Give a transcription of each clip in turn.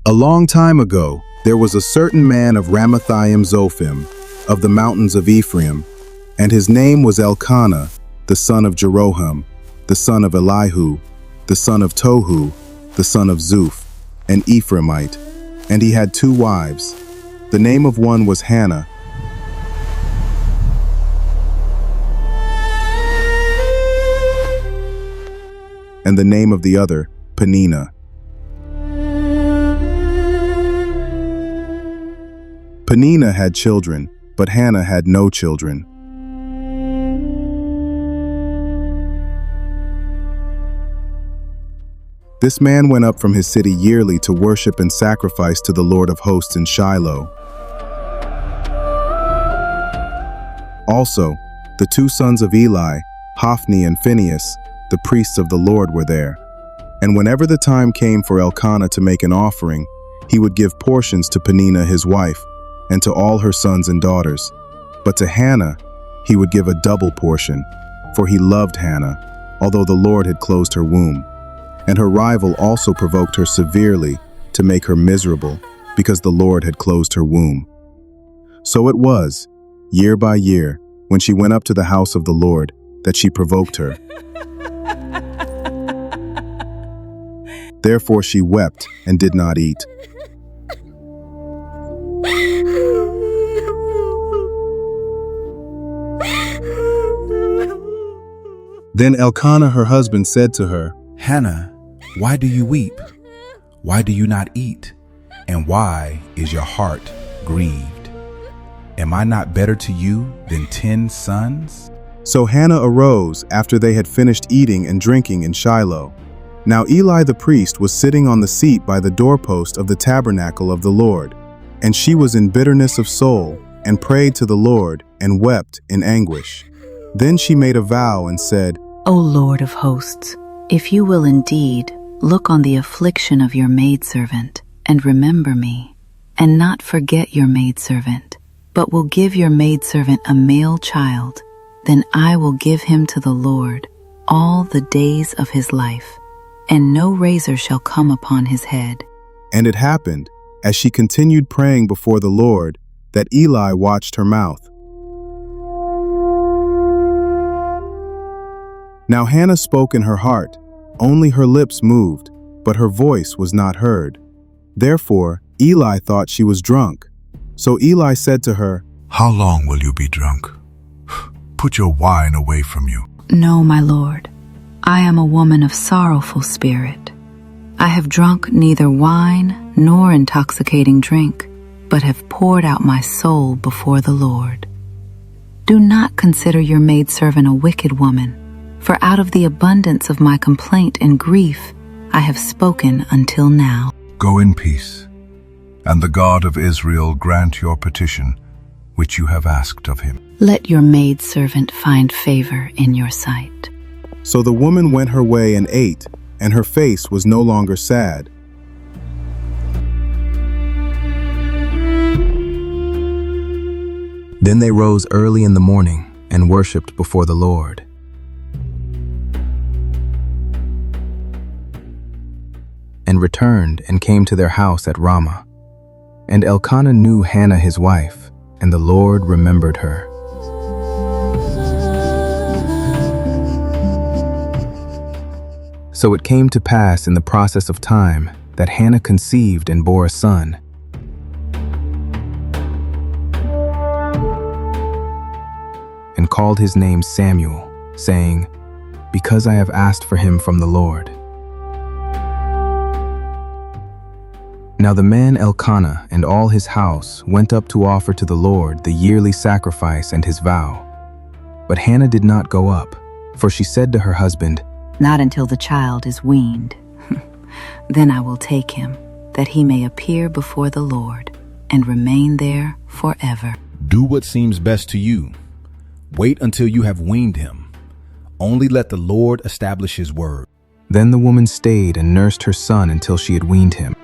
A long time ago, there was a certain man of Ramathaim Zophim, of the mountains of Ephraim, and his name was Elkanah, the son of Jeroham, the son of Elihu, the son of Tohu, the son of Zuph, an Ephraimite, and he had 2 wives. The name of one was Hannah, and the name of the other, Peninnah. Peninnah had children, but Hannah had no children. This man went up from his city yearly to worship and sacrifice to the Lord of hosts in Shiloh. Also, the 2 sons of Eli, Hophni and Phinehas, the priests of the Lord, were there. And whenever the time came for Elkanah to make an offering, he would give portions to Peninnah his wife, and to all her sons and daughters. But to Hannah he would give a double portion, for he loved Hannah, although the Lord had closed her womb. And her rival also provoked her severely to make her miserable, because the Lord had closed her womb. So it was, year by year, when she went up to the house of the Lord, that she provoked her. Therefore she wept and did not eat. Then Elkanah her husband said to her, Hannah, why do you weep? Why do you not eat? And why is your heart grieved? Am I not better to you than 10 sons? So Hannah arose after they had finished eating and drinking in Shiloh. Now Eli the priest was sitting on the seat by the doorpost of the tabernacle of the Lord, and she was in bitterness of soul, and prayed to the Lord, and wept in anguish. Then she made a vow and said, O Lord of hosts, if you will indeed look on the affliction of your maidservant, and remember me, and not forget your maidservant, but will give your maidservant a male child, then I will give him to the Lord all the days of his life, and no razor shall come upon his head. And it happened, as she continued praying before the Lord, that Eli watched her mouth. Now Hannah spoke in her heart, only her lips moved, but her voice was not heard. Therefore Eli thought she was drunk. So Eli said to her, How long will you be drunk? Put your wine away from you. No, my Lord, I am a woman of sorrowful spirit. I have drunk neither wine nor intoxicating drink, but have poured out my soul before the Lord. Do not consider your maidservant a wicked woman, for out of the abundance of my complaint and grief I have spoken until now. Go in peace, and the God of Israel grant your petition, which you have asked of him. Let your maidservant find favor in your sight. So the woman went her way and ate, and her face was no longer sad. Then they rose early in the morning and worshipped before the Lord. And returned and came to their house at Ramah. And Elkanah knew Hannah his wife, and the Lord remembered her. So it came to pass in the process of time that Hannah conceived and bore a son. And called his name Samuel, saying, Because I have asked for him from the Lord. Now the man Elkanah and all his house went up to offer to the Lord the yearly sacrifice and his vow. But Hannah did not go up, for she said to her husband, Not until the child is weaned. Then I will take him, that he may appear before the Lord and remain there forever. Do what seems best to you. Wait until you have weaned him. Only let the Lord establish his word. Then the woman stayed and nursed her son until she had weaned him.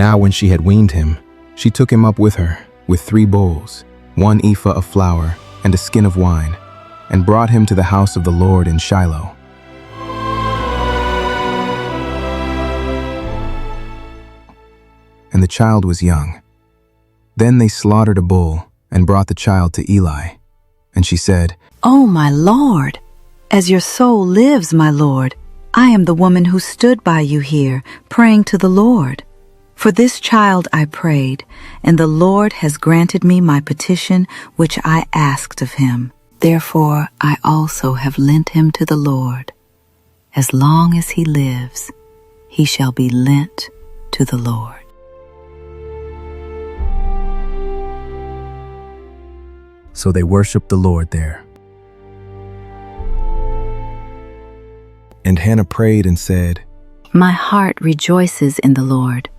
Now when she had weaned him, she took him up with her, with 3 bowls, 1 ephah of flour, and a skin of wine, and brought him to the house of the Lord in Shiloh. And the child was young. Then they slaughtered a bull and brought the child to Eli. And she said, "Oh, my Lord, as your soul lives, my Lord, I am the woman who stood by you here, praying to the Lord. For this child I prayed, and the Lord has granted me my petition which I asked of him. Therefore I also have lent him to the Lord. As long as he lives, he shall be lent to the Lord." So they worshiped the Lord there. And Hannah prayed and said, My heart rejoices in the Lord.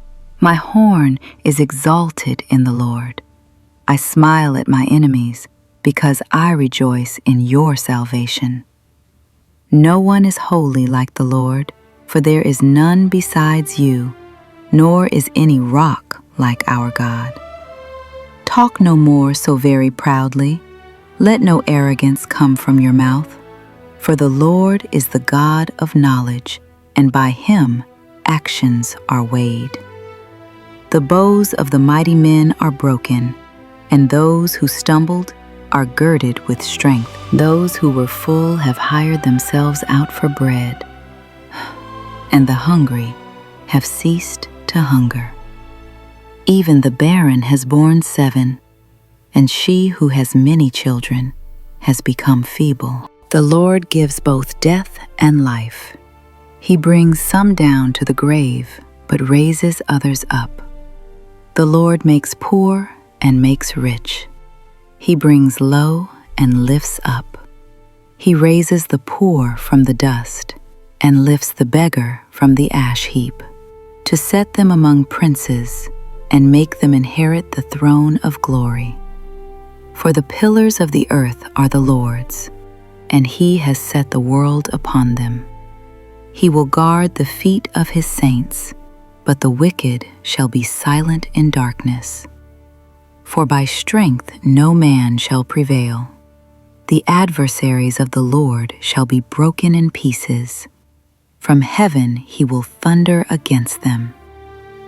My horn is exalted in the Lord. I smile at my enemies because I rejoice in your salvation. No one is holy like the Lord, for there is none besides you, nor is any rock like our God. Talk no more so very proudly. Let no arrogance come from your mouth. For the Lord is the God of knowledge, and by him actions are weighed. The bows of the mighty men are broken, and those who stumbled are girded with strength. Those who were full have hired themselves out for bread, and the hungry have ceased to hunger. Even the barren has borne 7, and she who has many children has become feeble. The Lord gives both death and life. He brings some down to the grave, but raises others up. The Lord makes poor and makes rich. He brings low and lifts up. He raises the poor from the dust and lifts the beggar from the ash heap, to set them among princes and make them inherit the throne of glory. For the pillars of the earth are the Lord's, and he has set the world upon them. He will guard the feet of his saints, but the wicked shall be silent in darkness. For by strength no man shall prevail. The adversaries of the Lord shall be broken in pieces. From heaven he will thunder against them.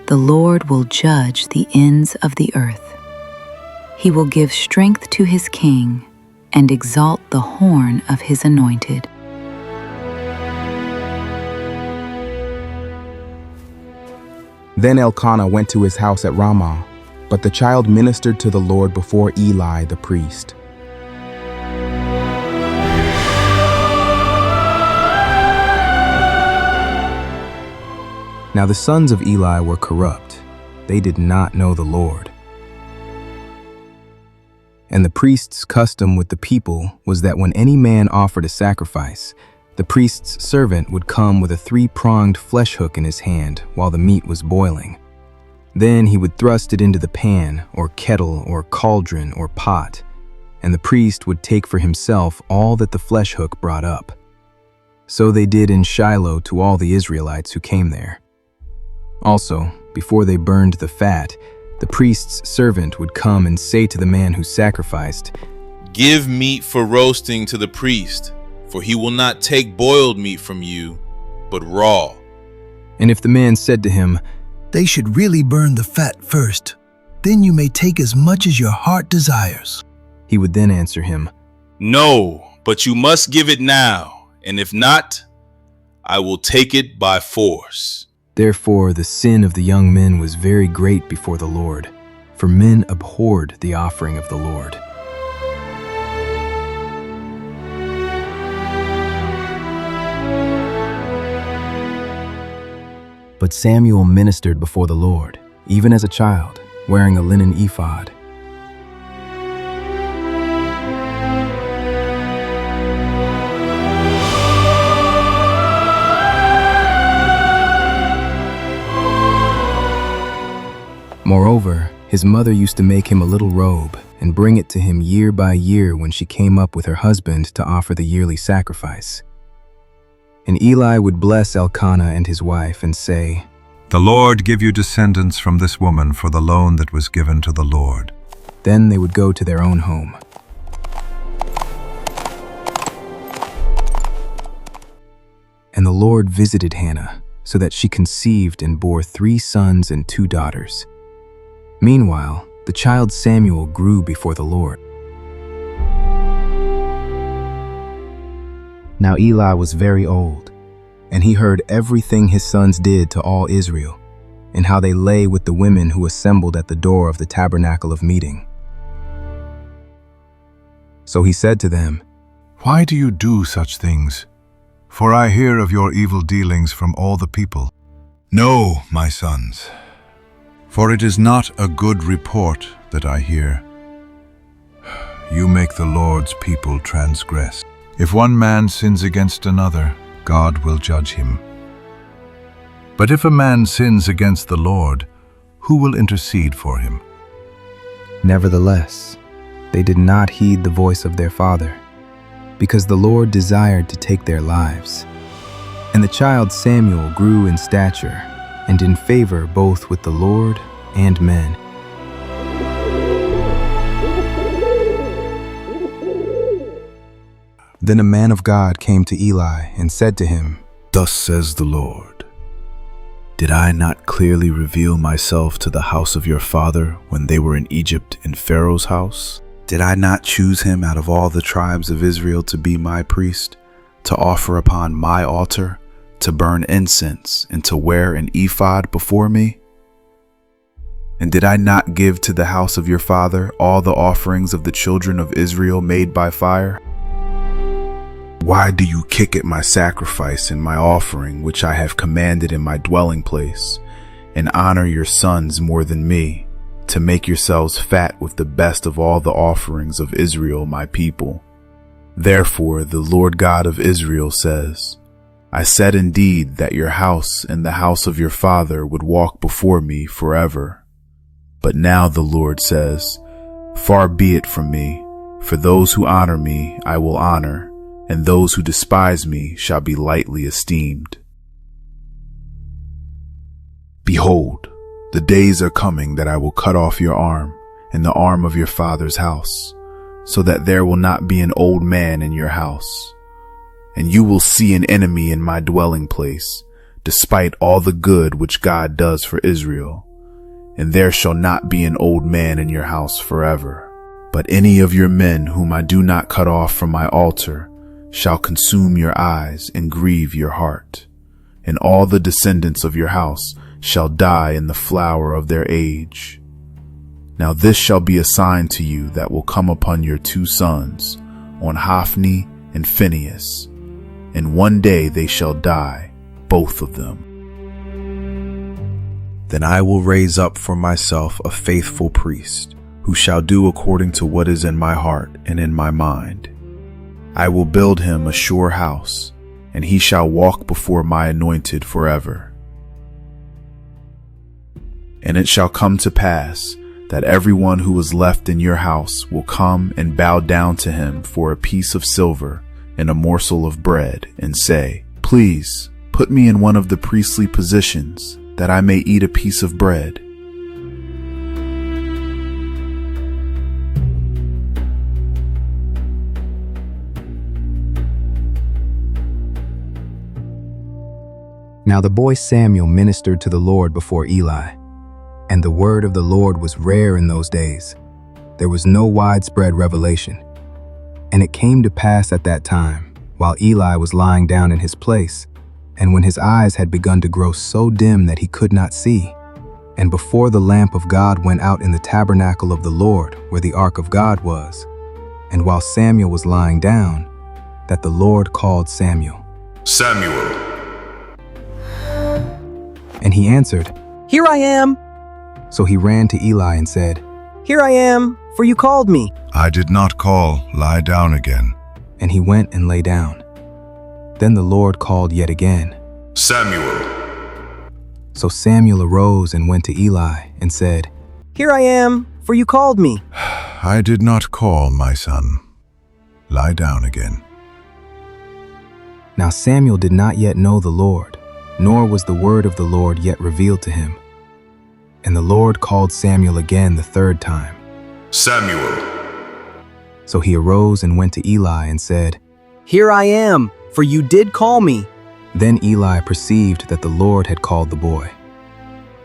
The Lord will judge the ends of the earth. He will give strength to his king and exalt the horn of his anointed. Then Elkanah went to his house at Ramah, but the child ministered to the Lord before Eli the priest. Now the sons of Eli were corrupt. They did not know the Lord. And the priest's custom with the people was that when any man offered a sacrifice, the priest's servant would come with a 3-pronged flesh hook in his hand while the meat was boiling. Then he would thrust it into the pan, or kettle, or cauldron, or pot, and the priest would take for himself all that the flesh hook brought up. So they did in Shiloh to all the Israelites who came there. Also, before they burned the fat, the priest's servant would come and say to the man who sacrificed, "Give meat for roasting to the priest, for he will not take boiled meat from you, but raw." And if the man said to him, "They should really burn the fat first, then you may take as much as your heart desires," he would then answer him, "No, but you must give it now, and if not, I will take it by force." Therefore the sin of the young men was very great before the Lord, for men abhorred the offering of the Lord. But Samuel ministered before the Lord, even as a child, wearing a linen ephod. Moreover, his mother used to make him a little robe and bring it to him year by year when she came up with her husband to offer the yearly sacrifice. And Eli would bless Elkanah and his wife and say, The Lord give you descendants from this woman for the loan that was given to the Lord. Then they would go to their own home. And the Lord visited Hannah, so that she conceived and bore 3 sons and 2 daughters. Meanwhile, the child Samuel grew before the Lord. Now Eli was very old, and he heard everything his sons did to all Israel, and how they lay with the women who assembled at the door of the tabernacle of meeting. So he said to them, Why do you do such things? For I hear of your evil dealings from all the people. No, my sons, for it is not a good report that I hear. You make the Lord's people transgress. If one man sins against another, God will judge him. But if a man sins against the Lord, who will intercede for him? Nevertheless, they did not heed the voice of their father, because the Lord desired to take their lives. And the child Samuel grew in stature and in favor both with the Lord and men. Then a man of God came to Eli and said to him, Thus says the Lord, Did I not clearly reveal myself to the house of your father when they were in Egypt in Pharaoh's house? Did I not choose him out of all the tribes of Israel to be my priest, to offer upon my altar, to burn incense, and to wear an ephod before me? And did I not give to the house of your father all the offerings of the children of Israel made by fire? Why do you kick at my sacrifice and my offering, which I have commanded in my dwelling place, and honor your sons more than me, to make yourselves fat with the best of all the offerings of Israel, my people? Therefore, the Lord God of Israel says, I said indeed that your house and the house of your father would walk before me forever. But now the Lord says, Far be it from me, for those who honor me I will honor, and those who despise me shall be lightly esteemed. Behold, the days are coming that I will cut off your arm and the arm of your father's house, so that there will not be an old man in your house. And you will see an enemy in my dwelling place, despite all the good which God does for Israel. And there shall not be an old man in your house forever. But any of your men whom I do not cut off from my altar shall consume your eyes and grieve your heart. And all the descendants of your house shall die in the flower of their age. Now this shall be a sign to you that will come upon your 2 sons, on Hophni and Phinehas. And one day they shall die, both of them. Then I will raise up for myself a faithful priest, who shall do according to what is in my heart and in my mind. I will build him a sure house, and he shall walk before my anointed forever. And it shall come to pass that everyone who is left in your house will come and bow down to him for a piece of silver and a morsel of bread, and say, Please put me in one of the priestly positions, that I may eat a piece of bread. Now the boy Samuel ministered to the Lord before Eli, and the word of the Lord was rare in those days. There was no widespread revelation. And it came to pass at that time, while Eli was lying down in his place, and when his eyes had begun to grow so dim that he could not see, and before the lamp of God went out in the tabernacle of the Lord, where the ark of God was, and while Samuel was lying down, that the Lord called Samuel. Samuel. And he answered, Here I am. So he ran to Eli and said, Here I am, for you called me. I did not call, lie down again. And he went and lay down. Then the Lord called yet again, Samuel. So Samuel arose and went to Eli and said, Here I am, for you called me. I did not call, my son. Lie down again. Now Samuel did not yet know the Lord, nor was the word of the Lord yet revealed to him. And the Lord called Samuel again the third time. Samuel. So he arose and went to Eli and said, Here I am, for you did call me. Then Eli perceived that the Lord had called the boy.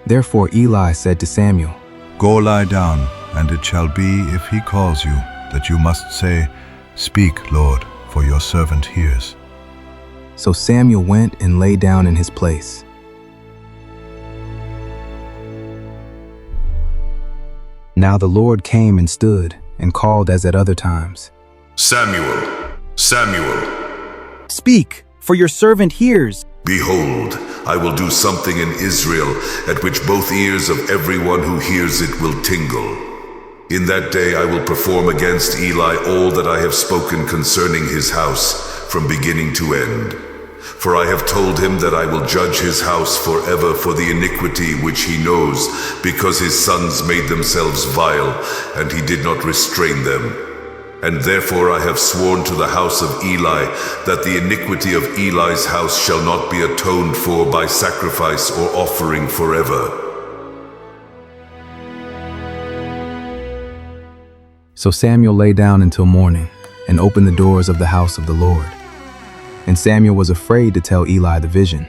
Therefore Eli said to Samuel, Go lie down, and it shall be, if he calls you, that you must say, Speak, Lord, for your servant hears. So Samuel went and lay down in his place. Now the Lord came and stood and called as at other times, Samuel. Samuel. Speak, for your servant hears. Behold, I will do something in Israel at which both ears of everyone who hears it will tingle. In that day I will perform against Eli all that I have spoken concerning his house, from beginning to end. For I have told him that I will judge his house forever for the iniquity which he knows, because his sons made themselves vile, and he did not restrain them. And therefore I have sworn to the house of Eli that the iniquity of Eli's house shall not be atoned for by sacrifice or offering forever. So Samuel lay down until morning and opened the doors of the house of the Lord. And Samuel was afraid to tell Eli the vision.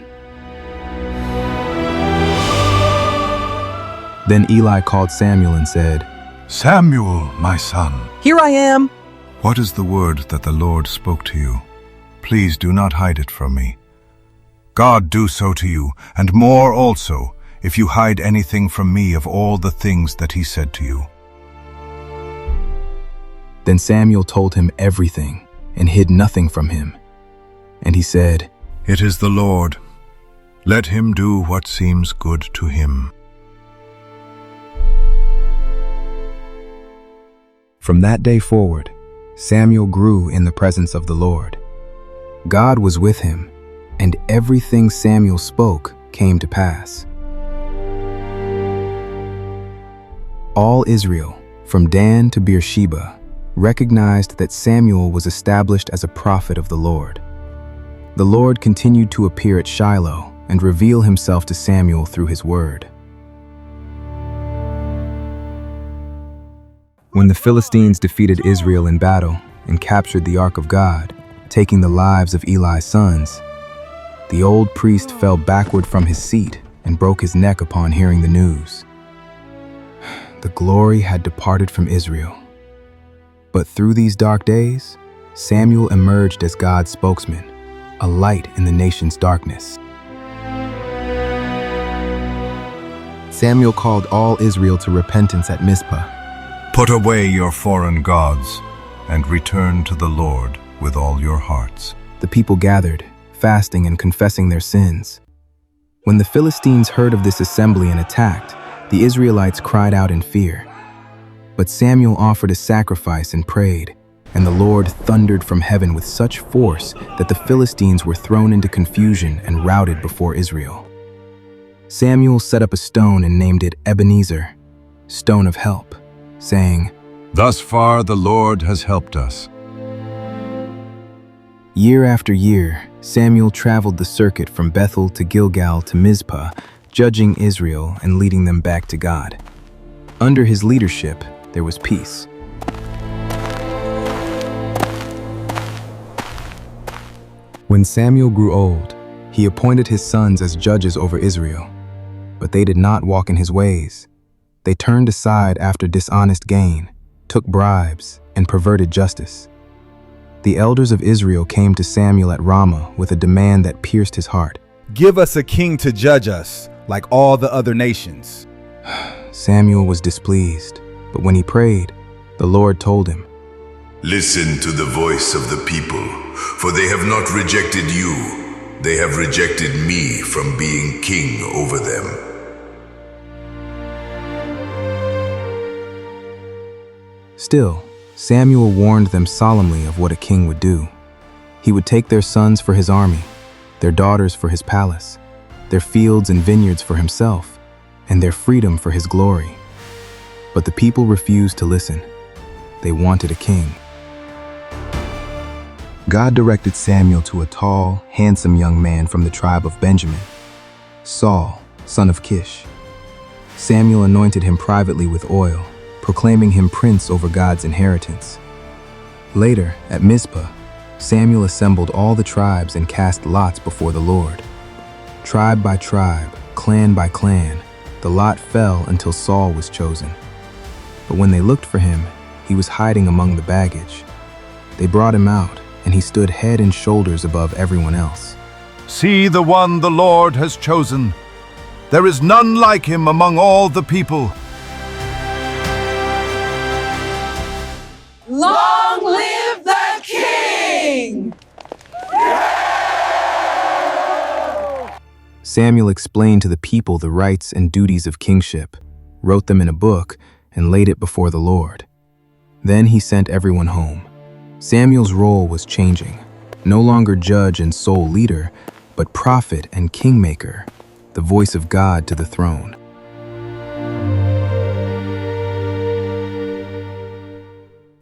Then Eli called Samuel and said, Samuel, my son. Here I am. What is the word that the Lord spoke to you? Please do not hide it from me. God do so to you, and more also, if you hide anything from me of all the things that he said to you. Then Samuel told him everything and hid nothing from him. And he said, It is the Lord. Let him do what seems good to him. From that day forward, Samuel grew in the presence of the Lord. God was with him, and everything Samuel spoke came to pass. All Israel, from Dan to Beersheba, recognized that Samuel was established as a prophet of the Lord. The Lord continued to appear at Shiloh and reveal himself to Samuel through his word. When the Philistines defeated Israel in battle and captured the Ark of God, taking the lives of Eli's sons, the old priest fell backward from his seat and broke his neck upon hearing the news. The glory had departed from Israel. But through these dark days, Samuel emerged as God's spokesman, a light in the nation's darkness. Samuel called all Israel to repentance at Mizpah. Put away your foreign gods, and return to the Lord with all your hearts. The people gathered, fasting and confessing their sins. When the Philistines heard of this assembly and attacked, the Israelites cried out in fear. But Samuel offered a sacrifice and prayed, and the Lord thundered from heaven with such force that the Philistines were thrown into confusion and routed before Israel. Samuel set up a stone and named it Ebenezer, stone of help, saying, Thus far the Lord has helped us. Year after year, Samuel traveled the circuit from Bethel to Gilgal to Mizpah, judging Israel and leading them back to God. Under his leadership, there was peace. When Samuel grew old, he appointed his sons as judges over Israel. But they did not walk in his ways. They turned aside after dishonest gain, took bribes, and perverted justice. The elders of Israel came to Samuel at Ramah with a demand that pierced his heart. Give us a king to judge us, like all the other nations. Samuel was displeased, but when he prayed, the Lord told him, Listen to the voice of the people, for they have not rejected you. They have rejected me from being king over them. Still, Samuel warned them solemnly of what a king would do. He would take their sons for his army, their daughters for his palace, their fields and vineyards for himself, and their freedom for his glory. But the people refused to listen. They wanted a king. God directed Samuel to a tall, handsome young man from the tribe of Benjamin, Saul, son of Kish. Samuel anointed him privately with oil, proclaiming him prince over God's inheritance. Later, at Mizpah, Samuel assembled all the tribes and cast lots before the Lord. Tribe by tribe, clan by clan, the lot fell until Saul was chosen. But when they looked for him, he was hiding among the baggage. They brought him out, and he stood head and shoulders above everyone else. See the one the Lord has chosen. There is none like him among all the people. Long live the king! Samuel explained to the people the rights and duties of kingship, wrote them in a book, and laid it before the Lord. Then he sent everyone home. Samuel's role was changing, no longer judge and sole leader, but prophet and kingmaker, the voice of God to the throne.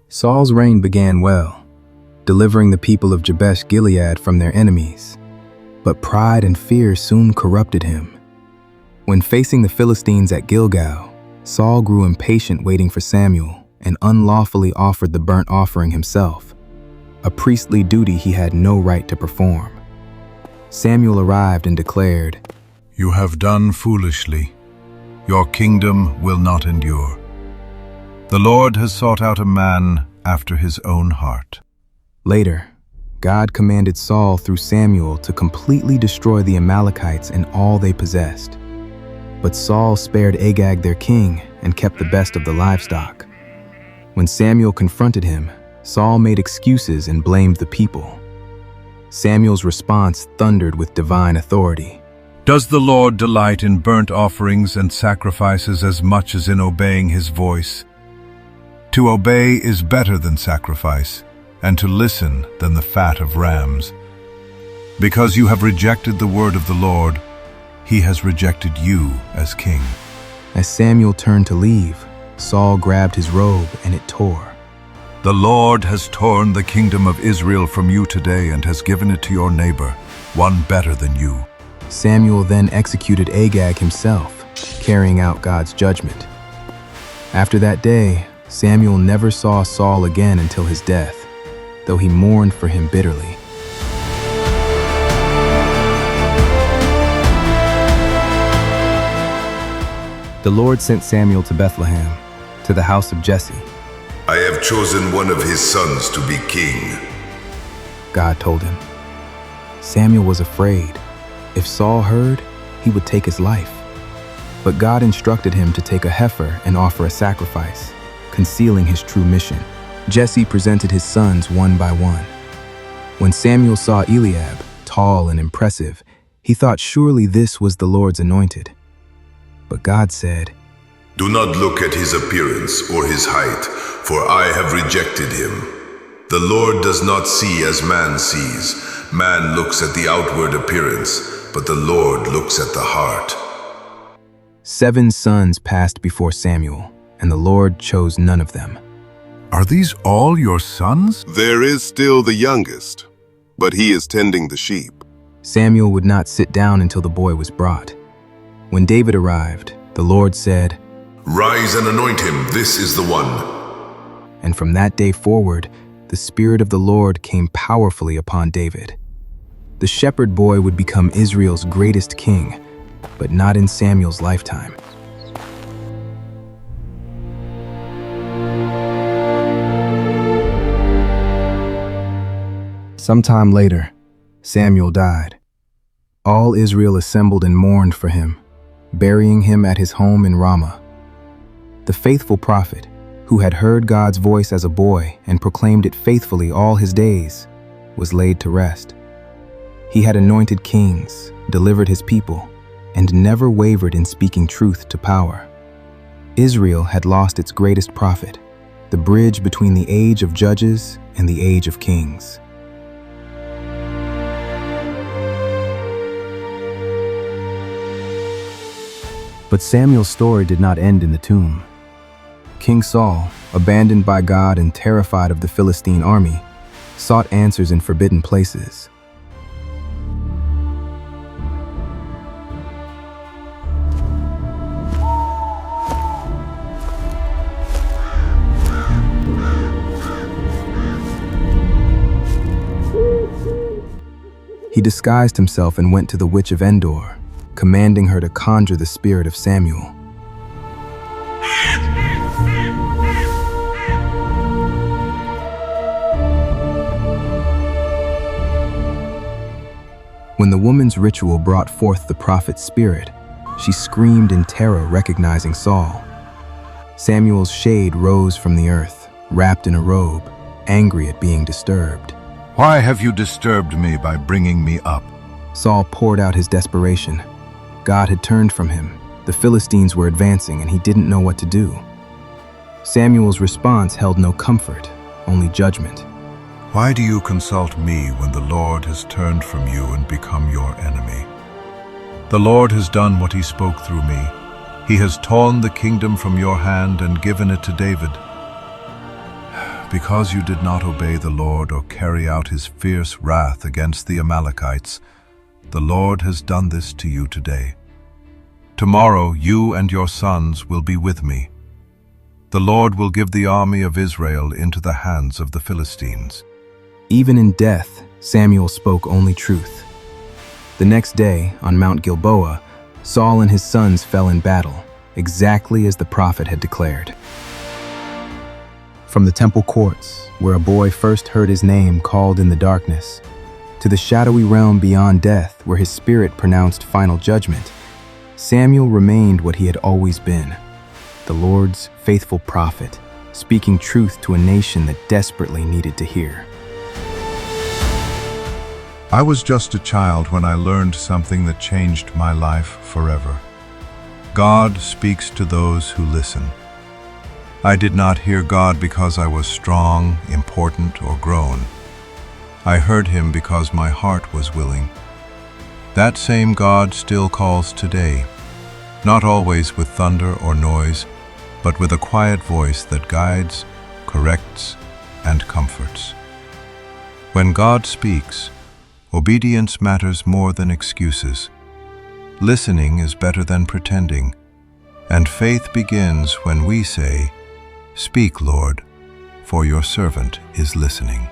Saul's reign began well, delivering the people of Jabesh Gilead from their enemies. But pride and fear soon corrupted him. When facing the Philistines at Gilgal, Saul grew impatient waiting for Samuel and unlawfully offered the burnt offering himself, a priestly duty he had no right to perform. Samuel arrived and declared, You have done foolishly. Your kingdom will not endure. The Lord has sought out a man after his own heart. Later, God commanded Saul through Samuel to completely destroy the Amalekites and all they possessed. But Saul spared Agag their king and kept the best of the livestock. When Samuel confronted him, Saul made excuses and blamed the people. Samuel's response thundered with divine authority. Does the Lord delight in burnt offerings and sacrifices as much as in obeying his voice? To obey is better than sacrifice, and to listen than the fat of rams. Because you have rejected the word of the Lord, he has rejected you as king. As Samuel turned to leave, Saul grabbed his robe and it tore. The Lord has torn the kingdom of Israel from you today and has given it to your neighbor, one better than you. Samuel then executed Agag himself, carrying out God's judgment. After that day, Samuel never saw Saul again until his death, though he mourned for him bitterly. The Lord sent Samuel to Bethlehem, to the house of Jesse. I have chosen one of his sons to be king. God told him. Samuel was afraid. If Saul heard, he would take his life. But God instructed him to take a heifer and offer a sacrifice, concealing his true mission. Jesse presented his sons one by one. When Samuel saw Eliab, tall and impressive, he thought surely this was the Lord's anointed. But God said, Do not look at his appearance or his height, for I have rejected him. The Lord does not see as man sees. Man looks at the outward appearance, but the Lord looks at the heart. 7 sons passed before Samuel, and the Lord chose none of them. Are these all your sons? There is still the youngest, but he is tending the sheep. Samuel would not sit down until the boy was brought. When David arrived, the Lord said, Rise and anoint him, this is the one. And from that day forward, the Spirit of the Lord came powerfully upon David. The shepherd boy would become Israel's greatest king, but not in Samuel's lifetime. Sometime later, Samuel died. All Israel assembled and mourned for him, burying him at his home in Ramah. The faithful prophet, who had heard God's voice as a boy and proclaimed it faithfully all his days, was laid to rest. He had anointed kings, delivered his people, and never wavered in speaking truth to power. Israel had lost its greatest prophet, the bridge between the age of judges and the age of kings. But Samuel's story did not end in the tomb. King Saul, abandoned by God and terrified of the Philistine army, sought answers in forbidden places. He disguised himself and went to the witch of Endor, commanding her to conjure the spirit of Samuel. When the woman's ritual brought forth the prophet's spirit, she screamed in terror, recognizing Saul. Samuel's shade rose from the earth, wrapped in a robe, angry at being disturbed. Why have you disturbed me by bringing me up? Saul poured out his desperation. God had turned from him. The Philistines were advancing, and he didn't know what to do. Samuel's response held no comfort, only judgment. Why do you consult me when the Lord has turned from you and become your enemy? The Lord has done what he spoke through me. He has torn the kingdom from your hand and given it to David. Because you did not obey the Lord or carry out his fierce wrath against the Amalekites, the Lord has done this to you today. Tomorrow you and your sons will be with me. The Lord will give the army of Israel into the hands of the Philistines. Even in death, Samuel spoke only truth. The next day, on Mount Gilboa, Saul and his sons fell in battle, exactly as the prophet had declared. From the temple courts, where a boy first heard his name called in the darkness, to the shadowy realm beyond death, where his spirit pronounced final judgment, Samuel remained what he had always been, the Lord's faithful prophet, speaking truth to a nation that desperately needed to hear. I was just a child when I learned something that changed my life forever. God speaks to those who listen. I did not hear God because I was strong, important, or grown. I heard him because my heart was willing. That same God still calls today, not always with thunder or noise, but with a quiet voice that guides, corrects, and comforts. When God speaks, obedience matters more than excuses. Listening is better than pretending, and faith begins when we say, "Speak, Lord, for your servant is listening."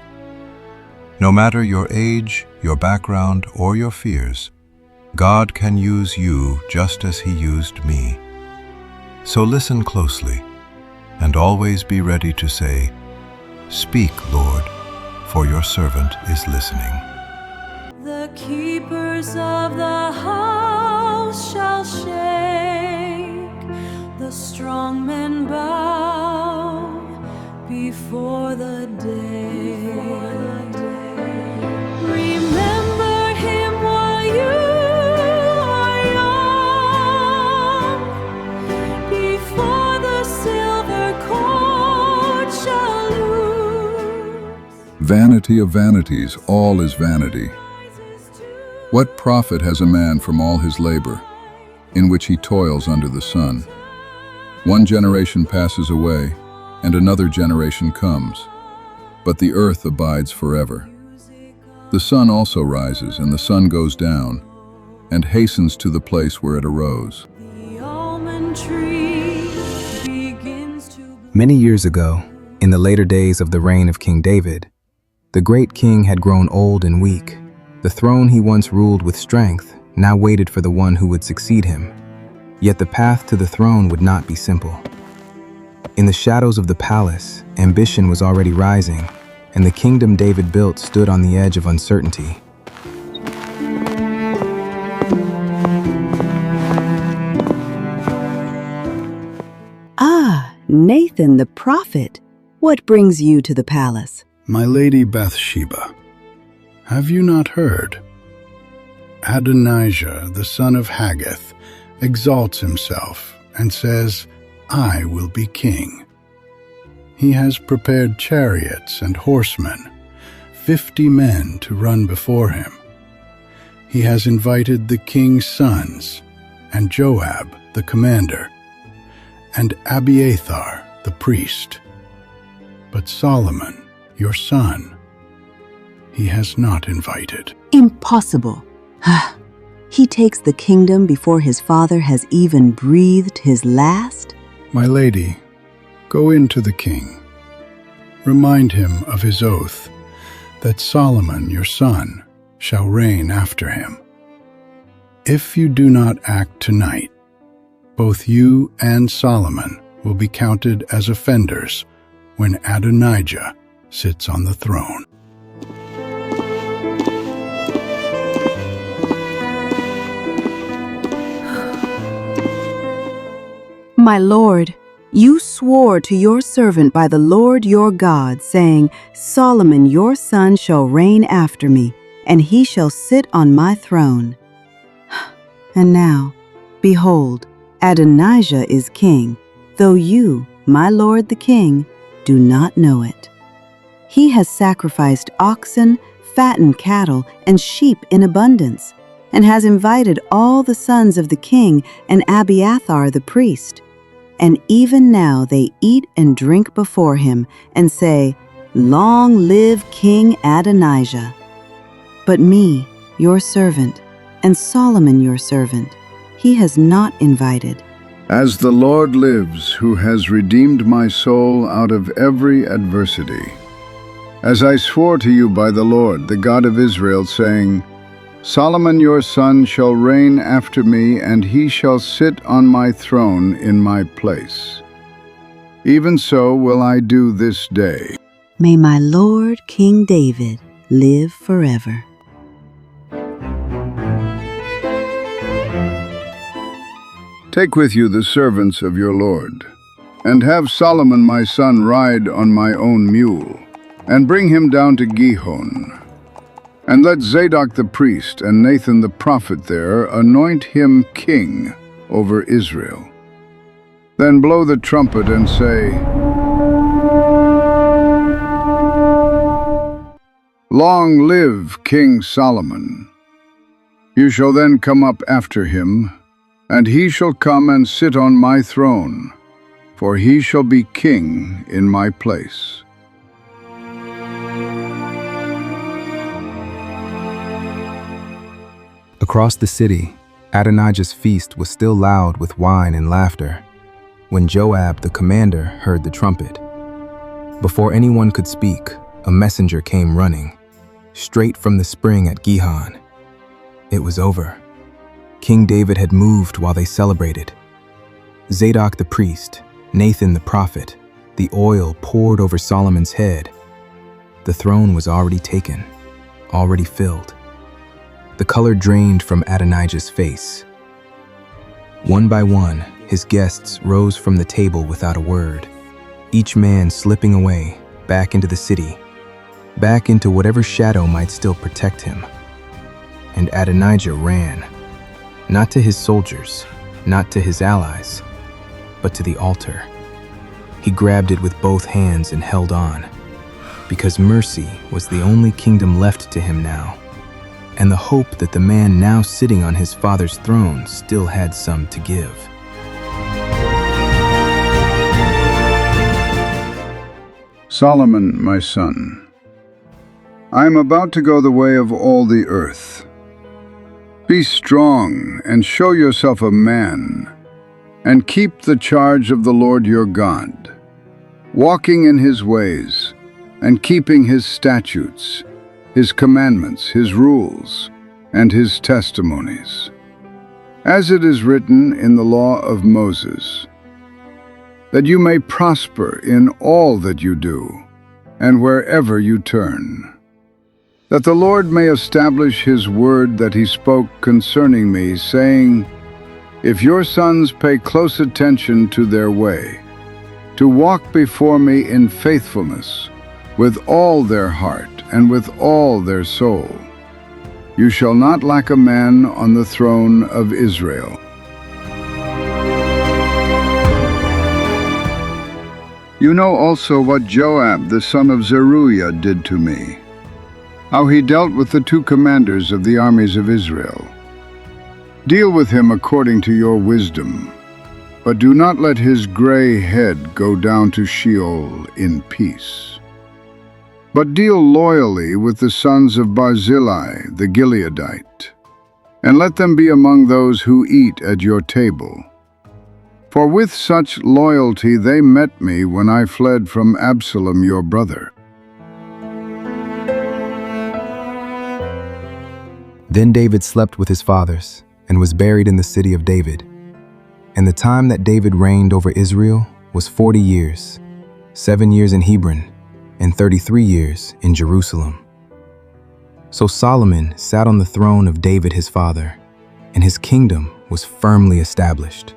No matter your age, your background, or your fears, God can use you just as he used me. So listen closely, and always be ready to say, "Speak, Lord, for your servant is listening." The keepers of the house shall shake, the strong men bow before the day. Remember him while you are young, before the silver cord shall lose. Vanity of vanities, all is vanity. What profit has a man from all his labor, in which he toils under the sun? One generation passes away, and another generation comes, but the earth abides forever. The sun also rises, and the sun goes down, and hastens to the place where it arose. Many years ago, in the later days of the reign of King David, the great king had grown old and weak. The throne he once ruled with strength now waited for the one who would succeed him. Yet the path to the throne would not be simple. In the shadows of the palace, ambition was already rising, and the kingdom David built stood on the edge of uncertainty. Ah, Nathan the prophet, what brings you to the palace? My lady Bathsheba, have you not heard? Adonijah, the son of Haggith, exalts himself and says, "I will be king." He has prepared chariots and horsemen, 50 men to run before him. He has invited the king's sons, and Joab, the commander, and Abiathar, the priest. But Solomon, your son, he has not invited. Impossible. He takes the kingdom before his father has even breathed his last? My lady, go in to the king. Remind him of his oath that Solomon, your son, shall reign after him. If you do not act tonight, both you and Solomon will be counted as offenders when Adonijah sits on the throne. My lord, you swore to your servant by the Lord your God, saying, Solomon your son shall reign after me, and he shall sit on my throne. And now, behold, Adonijah is king, though you, my lord the king, do not know it. He has sacrificed oxen, fattened cattle, and sheep in abundance, and has invited all the sons of the king and Abiathar the priest. And even now they eat and drink before him, and say, Long live King Adonijah. But me, your servant, and Solomon your servant, he has not invited. As the Lord lives, who has redeemed my soul out of every adversity, as I swore to you by the Lord, the God of Israel, saying, Solomon your son shall reign after me, and he shall sit on my throne in my place. Even so will I do this day. May my lord King David live forever. Take with you the servants of your Lord, and have Solomon my son ride on my own mule, and bring him down to Gihon. And let Zadok the priest and Nathan the prophet there anoint him king over Israel. Then blow the trumpet and say, Long live King Solomon! You shall then come up after him, and he shall come and sit on my throne, for he shall be king in my place. Across the city, Adonijah's feast was still loud with wine and laughter when Joab the commander heard the trumpet. Before anyone could speak, a messenger came running, straight from the spring at Gihon. It was over. King David had moved while they celebrated. Zadok the priest, Nathan the prophet, the oil poured over Solomon's head. The throne was already taken, already filled. The color drained from Adonijah's face. One by one, his guests rose from the table without a word, each man slipping away, back into the city, back into whatever shadow might still protect him. And Adonijah ran, not to his soldiers, not to his allies, but to the altar. He grabbed it with both hands and held on, because mercy was the only kingdom left to him now, and the hope that the man now sitting on his father's throne still had some to give. Solomon, my son, I am about to go the way of all the earth. Be strong and show yourself a man, and keep the charge of the Lord your God, walking in his ways, and keeping his statutes, his commandments, his rules, and his testimonies. As it is written in the law of Moses, that you may prosper in all that you do, and wherever you turn. That the Lord may establish his word that he spoke concerning me, saying, If your sons pay close attention to their way, to walk before me in faithfulness, with all their heart and with all their soul, you shall not lack a man on the throne of Israel. You know also what Joab the son of Zeruiah did to me, how he dealt with the two commanders of the armies of Israel. Deal with him according to your wisdom, but do not let his gray head go down to Sheol in peace. But deal loyally with the sons of Barzillai the Gileadite, and let them be among those who eat at your table. For with such loyalty they met me when I fled from Absalom your brother. Then David slept with his fathers and was buried in the city of David. And the time that David reigned over Israel was 40 years, 7 years in Hebron, and 33 years in Jerusalem. So Solomon sat on the throne of David his father, and his kingdom was firmly established.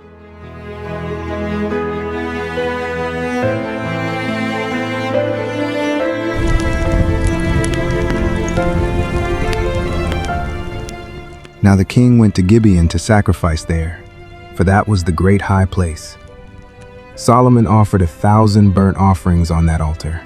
Now the king went to Gibeon to sacrifice there, for that was the great high place. Solomon offered 1,000 burnt offerings on that altar.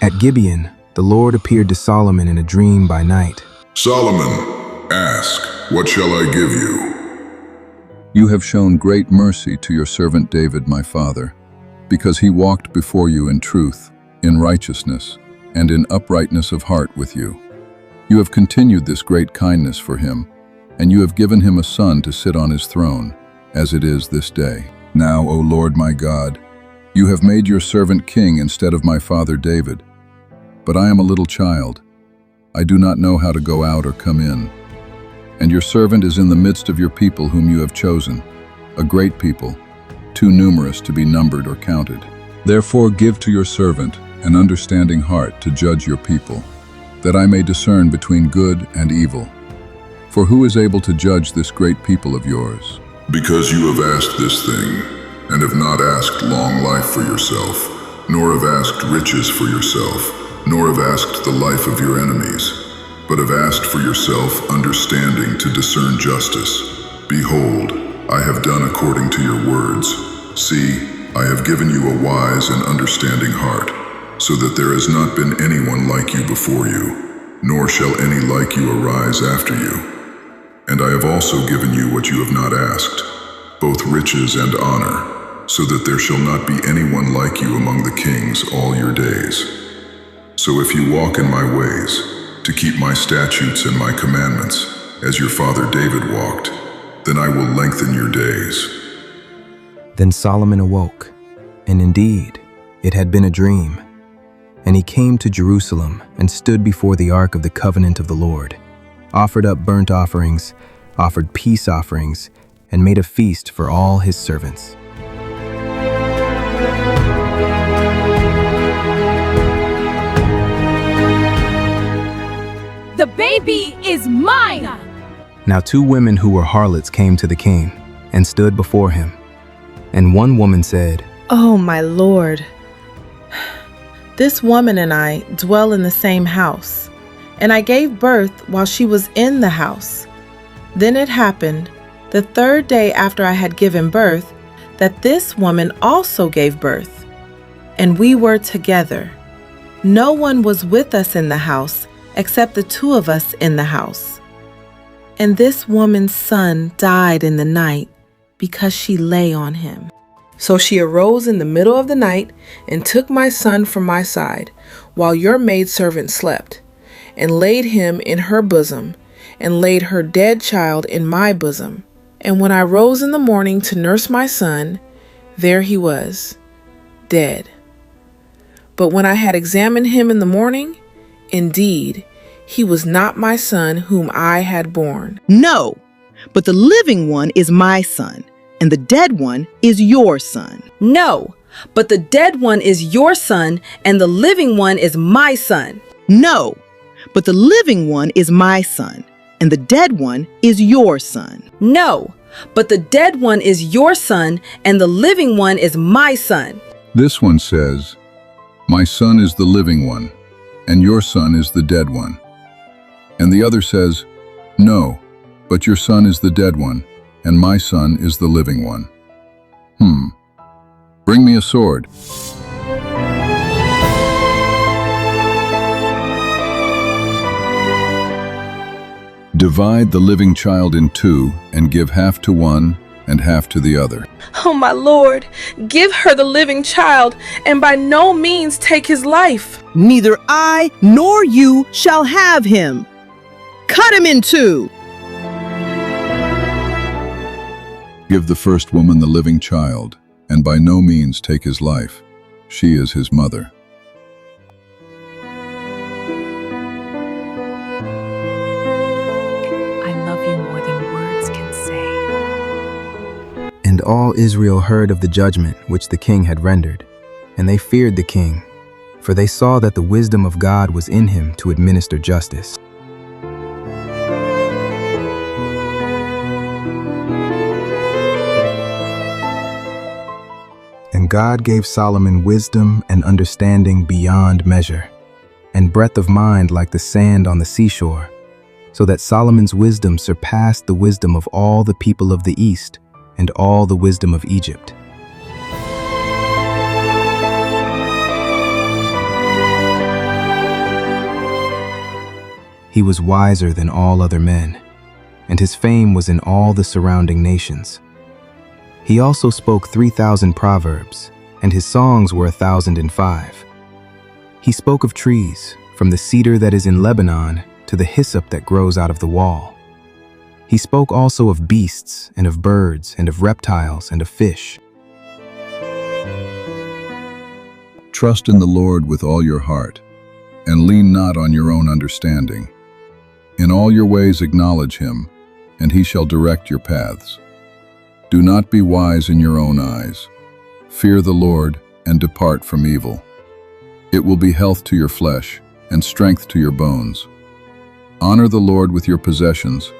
At Gibeon, the Lord appeared to Solomon in a dream by night. Solomon, ask, what shall I give you? You have shown great mercy to your servant David, my father, because he walked before you in truth, in righteousness, and in uprightness of heart with you. You have continued this great kindness for him, and you have given him a son to sit on his throne, as it is this day. Now, O Lord my God, you have made your servant king instead of my father David. But I am a little child. I do not know how to go out or come in. And your servant is in the midst of your people whom you have chosen, a great people, too numerous to be numbered or counted. Therefore give to your servant an understanding heart to judge your people, that I may discern between good and evil. For who is able to judge this great people of yours? Because you have asked this thing, and have not asked long life for yourself, nor have asked riches for yourself, nor have asked the life of your enemies, but have asked for yourself understanding to discern justice. Behold, I have done according to your words. See, I have given you a wise and understanding heart, so that there has not been anyone like you before you, nor shall any like you arise after you. And I have also given you what you have not asked, both riches and honor, so that there shall not be anyone like you among the kings all your days. So if you walk in my ways, to keep my statutes and my commandments, as your father David walked, then I will lengthen your days. Then Solomon awoke, and indeed, it had been a dream. And he came to Jerusalem and stood before the ark of the covenant of the Lord, offered up burnt offerings, offered peace offerings, and made a feast for all his servants. The baby is mine! Now 2 women who were harlots came to the king and stood before him. And one woman said, "Oh, my lord, this woman and I dwell in the same house, and I gave birth while she was in the house. Then it happened, the 3rd day after I had given birth, that this woman also gave birth, and we were together. No one was with us in the house, except the 2 of us in the house. And this woman's son died in the night because she lay on him. So she arose in the middle of the night and took my son from my side, while your maidservant slept, and laid him in her bosom, and laid her dead child in my bosom. And when I rose in the morning to nurse my son, there he was, dead. But when I had examined him in the morning, indeed, he was not my son whom I had born." No, but the living one is my son, and the dead one is your son. No, but the dead one is your son, and the living one is my son. No, but the living one is my son, and the dead one is your son. No, but the dead one is your son, and the living one is my son. This one says, "My son is the living one, and your son is the dead one." And the other says, "No, but your son is the dead one, and my son is the living one." Bring me a sword. Divide the living child in 2, and give half to one and half to the other. "Oh, my lord, give her the living child, and by no means take his life." "Neither I nor you shall have him." Cut him in two! Give the first woman the living child, and by no means take his life. She is his mother. I love you more than words can say. And all Israel heard of the judgment which the king had rendered, and they feared the king, for they saw that the wisdom of God was in him to administer justice. And God gave Solomon wisdom and understanding beyond measure, and breadth of mind like the sand on the seashore, so that Solomon's wisdom surpassed the wisdom of all the people of the East and all the wisdom of Egypt. He was wiser than all other men, and his fame was in all the surrounding nations. He also spoke 3,000 proverbs, and his songs were 1,005. He spoke of trees, from the cedar that is in Lebanon to the hyssop that grows out of the wall. He spoke also of beasts, and of birds, and of reptiles, and of fish. Trust in the Lord with all your heart, and lean not on your own understanding. In all your ways acknowledge him, and he shall direct your paths. Do not be wise in your own eyes. Fear the Lord and depart from evil. It will be health to your flesh and strength to your bones. Honor the Lord with your possessions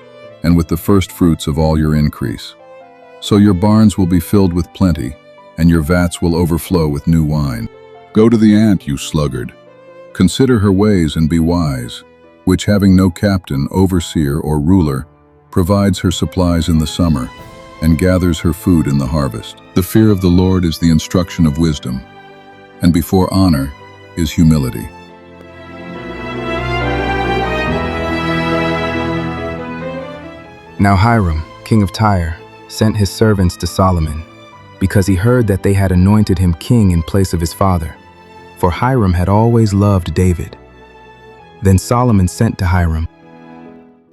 and with the first fruits of all your increase. So your barns will be filled with plenty, and your vats will overflow with new wine. Go to the ant, you sluggard. Consider her ways and be wise, which having no captain, overseer, or ruler, provides her supplies in the summer, and gathers her food in the harvest. The fear of the Lord is the instruction of wisdom, and before honor is humility. Now Hiram, king of Tyre, sent his servants to Solomon, because he heard that they had anointed him king in place of his father, for Hiram had always loved David. Then Solomon sent to Hiram,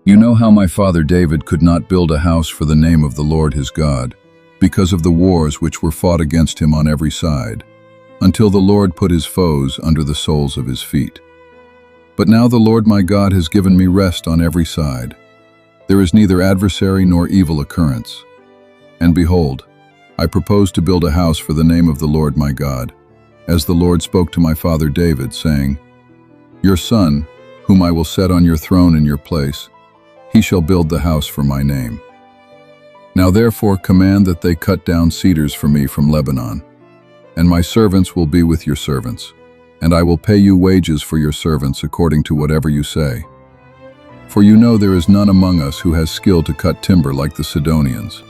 You know how my father David could not build a house for the name of the Lord his God, because of the wars which were fought against him on every side, until the Lord put his foes under the soles of his feet. But now the Lord my God has given me rest on every side. There is neither adversary nor evil occurrence. And behold, I propose to build a house for the name of the Lord my God, as the Lord spoke to my father David, saying, Your son, whom I will set on your throne in your place, he shall build the house for my name. Now therefore command that they cut down cedars for me from Lebanon, and my servants will be with your servants, and I will pay you wages for your servants according to whatever you say. For you know there is none among us who has skill to cut timber like the Sidonians.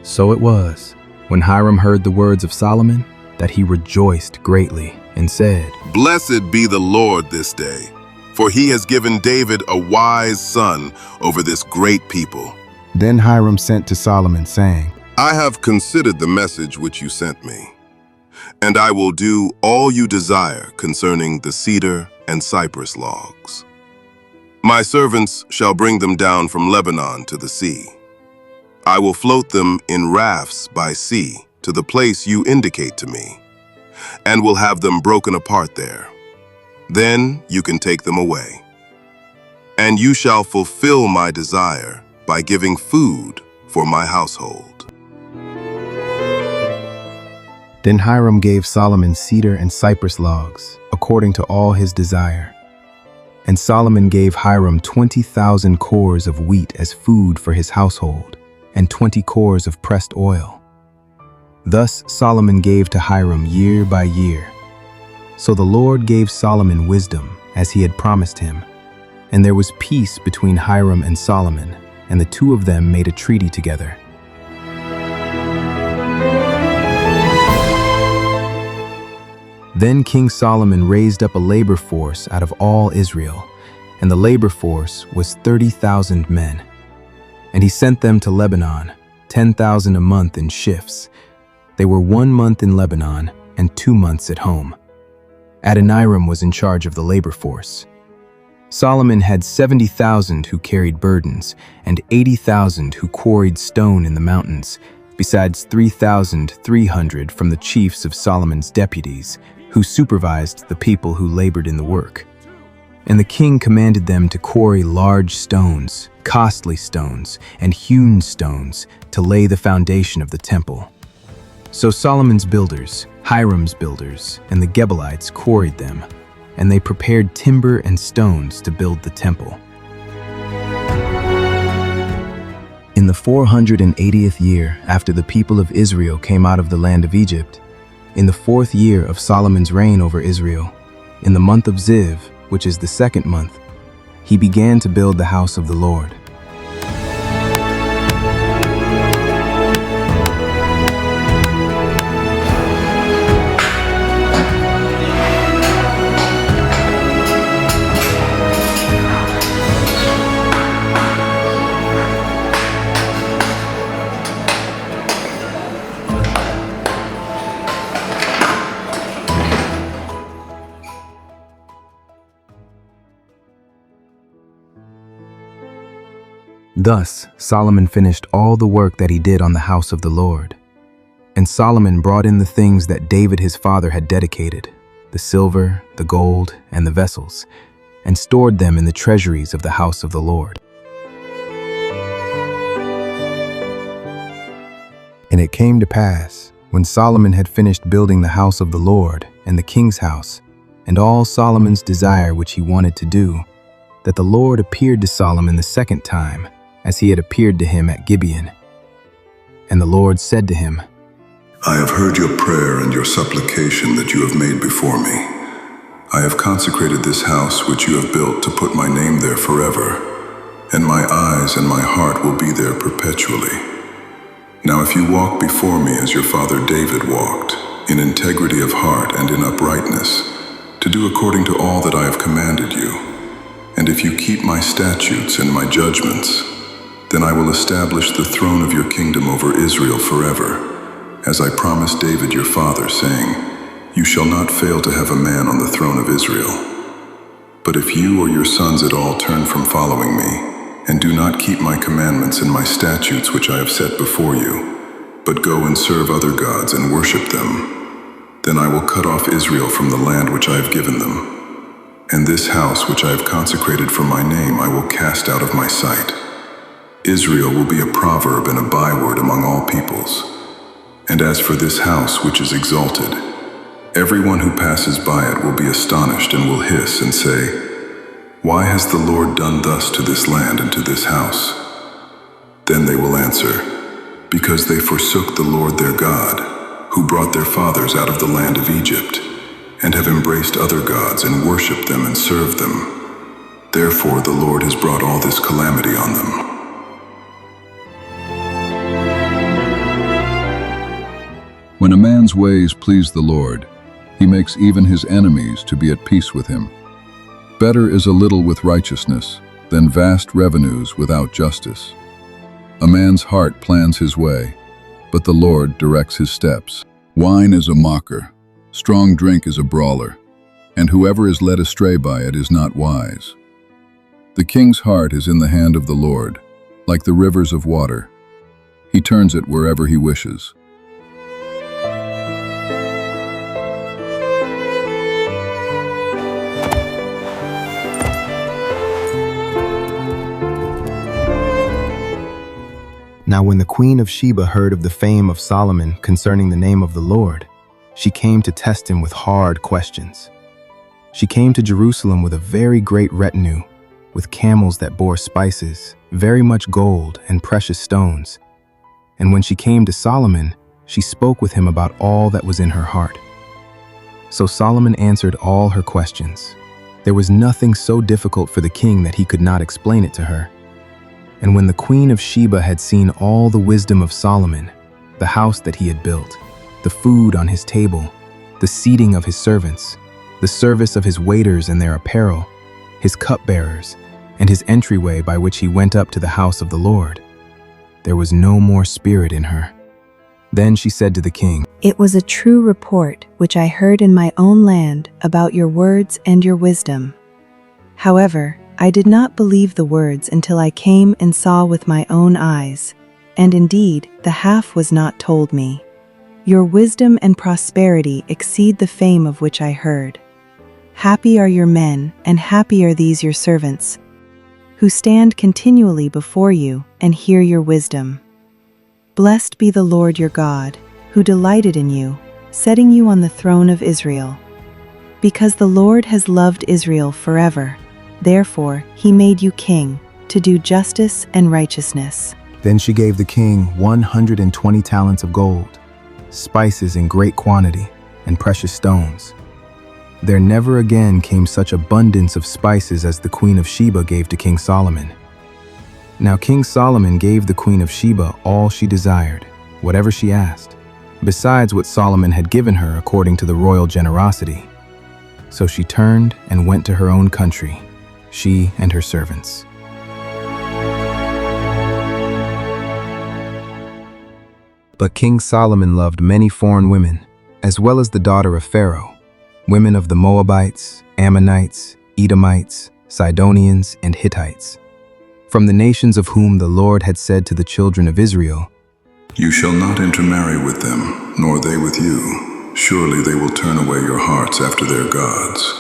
So it was, when Hiram heard the words of Solomon, that he rejoiced greatly and said, Blessed be the Lord this day, for he has given David a wise son over this great people. Then Hiram sent to Solomon, saying, I have considered the message which you sent me, and I will do all you desire concerning the cedar and cypress logs. My servants shall bring them down from Lebanon to the sea. I will float them in rafts by sea to the place you indicate to me, and will have them broken apart there. Then you can take them away. And you shall fulfill my desire by giving food for my household. Then Hiram gave Solomon cedar and cypress logs, according to all his desire. And Solomon gave Hiram 20,000 cores of wheat as food for his household, and 20 cores of pressed oil. Thus Solomon gave to Hiram year by year. So the Lord gave Solomon wisdom, as he had promised him. And there was peace between Hiram and Solomon, and the two of them made a treaty together. Then King Solomon raised up a labor force out of all Israel, and the labor force was 30,000 men. And he sent them to Lebanon, 10,000 a month in shifts. They were 1 month in Lebanon and 2 months at home. Adoniram was in charge of the labor force. Solomon had 70,000 who carried burdens and 80,000 who quarried stone in the mountains, besides 3,300 from the chiefs of Solomon's deputies, who supervised the people who labored in the work. And the king commanded them to quarry large stones, costly stones, and hewn stones to lay the foundation of the temple. So Solomon's builders, Hiram's builders, and the Gebalites quarried them, and they prepared timber and stones to build the temple. In the 480th year after the people of Israel came out of the land of Egypt, in the 4th year of Solomon's reign over Israel, in the month of Ziv, which is the 2nd month, he began to build the house of the Lord. Thus Solomon finished all the work that he did on the house of the Lord. And Solomon brought in the things that David his father had dedicated, the silver, the gold, and the vessels, and stored them in the treasuries of the house of the Lord. And it came to pass, when Solomon had finished building the house of the Lord and the king's house, and all Solomon's desire which he wanted to do, that the Lord appeared to Solomon the 2nd time, as he had appeared to him at Gibeon. And the Lord said to him, I have heard your prayer and your supplication that you have made before me. I have consecrated this house which you have built to put my name there forever, and my eyes and my heart will be there perpetually. Now if you walk before me as your father David walked, in integrity of heart and in uprightness, to do according to all that I have commanded you, and if you keep my statutes and my judgments, then I will establish the throne of your kingdom over Israel forever, as I promised David your father, saying, You shall not fail to have a man on the throne of Israel. But if you or your sons at all turn from following me, and do not keep my commandments and my statutes which I have set before you, but go and serve other gods and worship them, then I will cut off Israel from the land which I have given them. And this house which I have consecrated for my name I will cast out of my sight. Israel will be a proverb and a byword among all peoples. And as for this house which is exalted, everyone who passes by it will be astonished and will hiss and say, Why has the Lord done thus to this land and to this house? Then they will answer, Because they forsook the Lord their God, who brought their fathers out of the land of Egypt, and have embraced other gods and worshipped them and served them. Therefore the Lord has brought all this calamity on them. When a man's ways please the Lord, he makes even his enemies to be at peace with him. Better is a little with righteousness than vast revenues without justice. A man's heart plans his way, but the Lord directs his steps. Wine is a mocker, strong drink is a brawler, and whoever is led astray by it is not wise. The king's heart is in the hand of the Lord, like the rivers of water. He turns it wherever he wishes. Now when the queen of Sheba heard of the fame of Solomon concerning the name of the Lord, she came to test him with hard questions. She came to Jerusalem with a very great retinue, with camels that bore spices, very much gold and precious stones. And when she came to Solomon, she spoke with him about all that was in her heart. So Solomon answered all her questions. There was nothing so difficult for the king that he could not explain it to her. And when the queen of Sheba had seen all the wisdom of Solomon, the house that he had built, the food on his table, the seating of his servants, the service of his waiters and their apparel, his cupbearers, and his entryway by which he went up to the house of the Lord, there was no more spirit in her. Then she said to the king, It was a true report which I heard in my own land about your words and your wisdom. However, I did not believe the words until I came and saw with my own eyes, and indeed the half was not told me. Your wisdom and prosperity exceed the fame of which I heard. Happy are your men, and happy are these your servants, who stand continually before you and hear your wisdom. Blessed be the Lord your God, who delighted in you, setting you on the throne of Israel. Because the Lord has loved Israel forever, therefore he made you king, to do justice and righteousness. Then she gave the king 120 talents of gold, spices in great quantity, and precious stones. There never again came such abundance of spices as the Queen of Sheba gave to King Solomon. Now King Solomon gave the Queen of Sheba all she desired, whatever she asked, besides what Solomon had given her according to the royal generosity. So she turned and went to her own country, she and her servants. But King Solomon loved many foreign women, as well as the daughter of Pharaoh, women of the Moabites, Ammonites, Edomites, Sidonians, and Hittites, from the nations of whom the Lord had said to the children of Israel, You shall not intermarry with them, nor they with you. Surely they will turn away your hearts after their gods.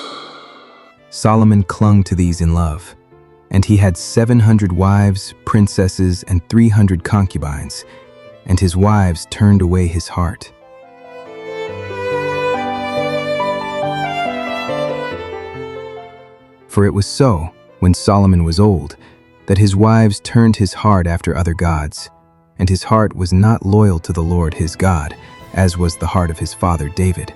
Solomon clung to these in love, and he had 700 wives, princesses, and 300 concubines, and his wives turned away his heart. For it was so, when Solomon was old, that his wives turned his heart after other gods, and his heart was not loyal to the Lord his God, as was the heart of his father David.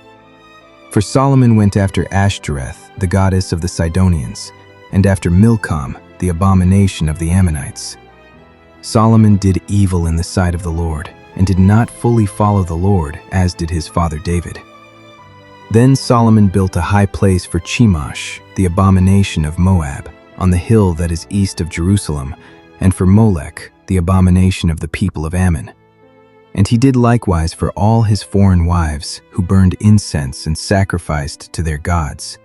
For Solomon went after Ashtoreth, the goddess of the Sidonians, and after Milcom, the abomination of the Ammonites. Solomon did evil in the sight of the Lord, and did not fully follow the Lord, as did his father David. Then Solomon built a high place for Chemosh, the abomination of Moab, on the hill that is east of Jerusalem, and for Molech, the abomination of the people of Ammon. And he did likewise for all his foreign wives, who burned incense and sacrificed to their gods.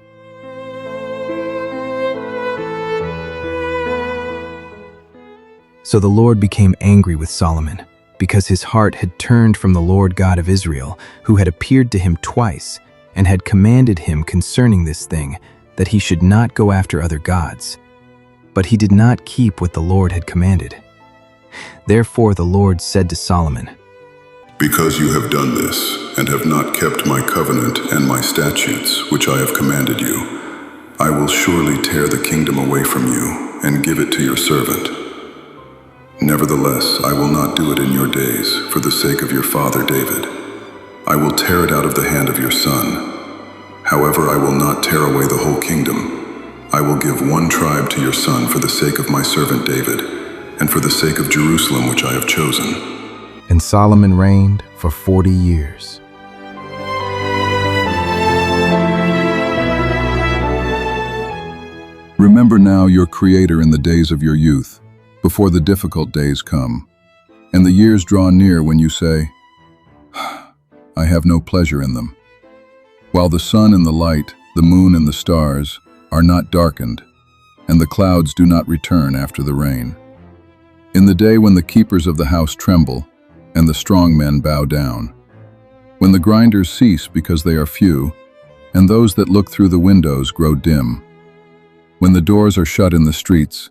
So the Lord became angry with Solomon, because his heart had turned from the Lord God of Israel, who had appeared to him twice, and had commanded him concerning this thing, that he should not go after other gods. But he did not keep what the Lord had commanded. Therefore the Lord said to Solomon, Because you have done this, and have not kept my covenant and my statutes, which I have commanded you, I will surely tear the kingdom away from you, and give it to your servant. Nevertheless, I will not do it in your days, for the sake of your father David. I will tear it out of the hand of your son. However, I will not tear away the whole kingdom. I will give one tribe to your son for the sake of my servant David, and for the sake of Jerusalem which I have chosen. And Solomon reigned for 40 years. Remember now your Creator in the days of your youth, before the difficult days come, and the years draw near when you say, I have no pleasure in them. While the sun and the light, the moon and the stars are not darkened, and the clouds do not return after the rain. In the day when the keepers of the house tremble, and the strong men bow down, when the grinders cease because they are few, and those that look through the windows grow dim, when the doors are shut in the streets,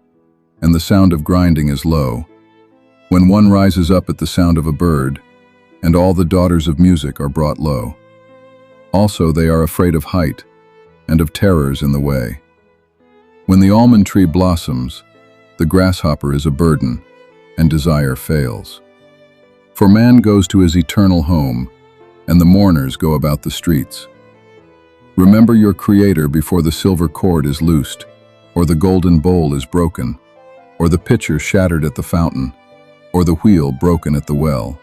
and the sound of grinding is low, when one rises up at the sound of a bird, and all the daughters of music are brought low. Also they are afraid of height, and of terrors in the way. When the almond tree blossoms, the grasshopper is a burden, and desire fails. For man goes to his eternal home, and the mourners go about the streets. Remember your Creator before the silver cord is loosed, or the golden bowl is broken, or the pitcher shattered at the fountain, or the wheel broken at the well.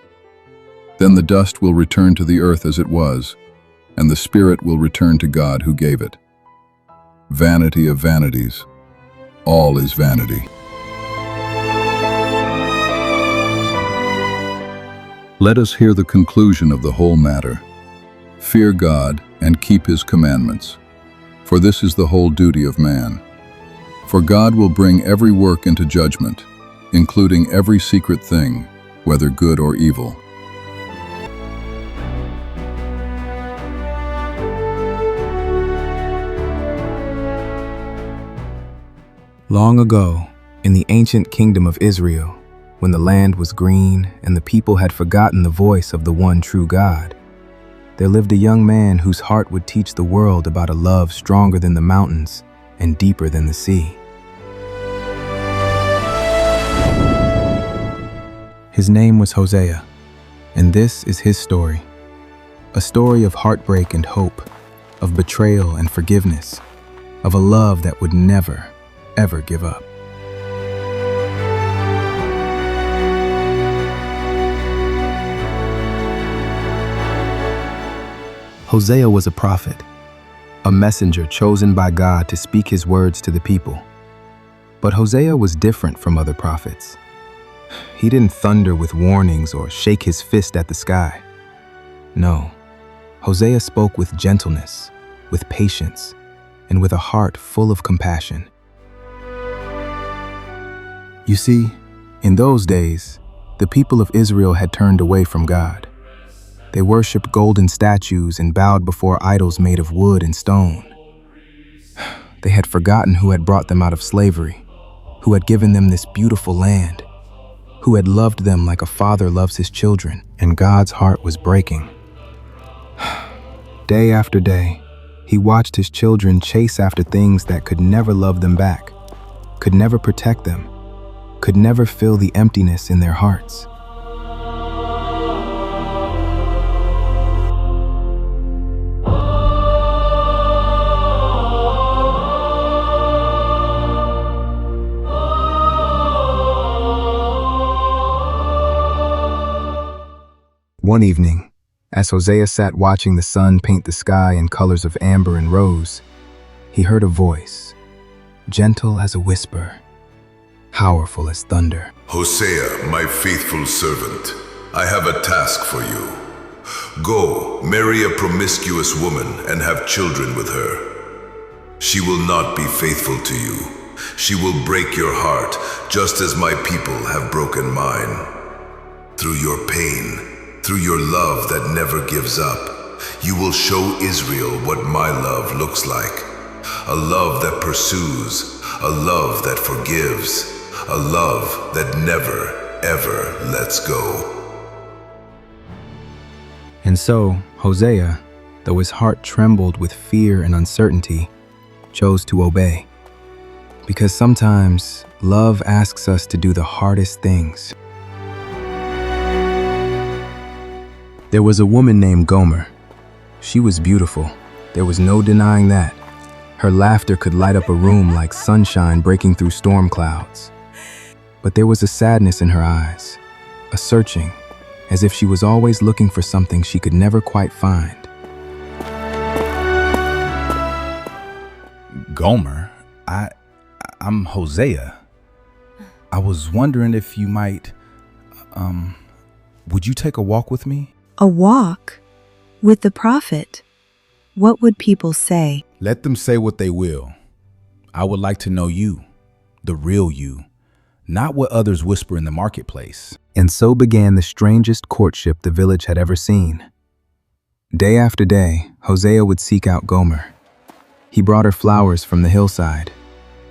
Then the dust will return to the earth as it was, and the spirit will return to God who gave it. Vanity of vanities, all is vanity. Let us hear the conclusion of the whole matter. Fear God and keep his commandments, for this is the whole duty of man. For God will bring every work into judgment, including every secret thing, whether good or evil. Long ago, in the ancient kingdom of Israel, when the land was green and the people had forgotten the voice of the one true God, there lived a young man whose heart would teach the world about a love stronger than the mountains and deeper than the sea. His name was Hosea, and this is his story. A story of heartbreak and hope, of betrayal and forgiveness, of a love that would never, ever give up. Hosea was a prophet, a messenger chosen by God to speak his words to the people. But Hosea was different from other prophets. He didn't thunder with warnings or shake his fist at the sky. No, Hosea spoke with gentleness, with patience, and with a heart full of compassion. You see, in those days, the people of Israel had turned away from God. They worshipped golden statues and bowed before idols made of wood and stone. They had forgotten who had brought them out of slavery, who had given them this beautiful land, who had loved them like a father loves his children, and God's heart was breaking. Day after day, he watched his children chase after things that could never love them back, could never protect them, could never fill the emptiness in their hearts. One evening, as Hosea sat watching the sun paint the sky in colors of amber and rose, he heard a voice, gentle as a whisper, powerful as thunder. Hosea, my faithful servant, I have a task for you. Go, marry a promiscuous woman and have children with her. She will not be faithful to you. She will break your heart, just as my people have broken mine. Through your pain, through your love that never gives up, you will show Israel what my love looks like. A love that pursues, a love that forgives, a love that never, ever lets go. And so, Hosea, though his heart trembled with fear and uncertainty, chose to obey. Because sometimes, love asks us to do the hardest things. There was a woman named Gomer. She was beautiful. There was no denying that. Her laughter could light up a room like sunshine breaking through storm clouds. But there was a sadness in her eyes, a searching, as if she was always looking for something she could never quite find. Gomer, I'm Hosea. I was wondering if you might, would you take a walk with me? A walk? With the prophet? What would people say? Let them say what they will. I would like to know you, the real you, not what others whisper in the marketplace. And so began the strangest courtship the village had ever seen. Day after day, Hosea would seek out Gomer. He brought her flowers from the hillside.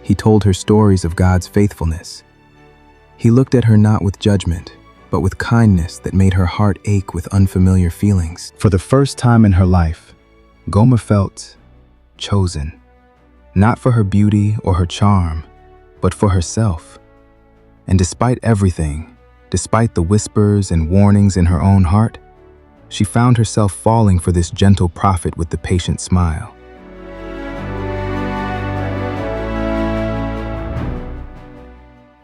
He told her stories of God's faithfulness. He looked at her not with judgment, but with kindness that made her heart ache with unfamiliar feelings. For the first time in her life, Gomer felt chosen, not for her beauty or her charm, but for herself. And despite everything, despite the whispers and warnings in her own heart, she found herself falling for this gentle prophet with the patient smile.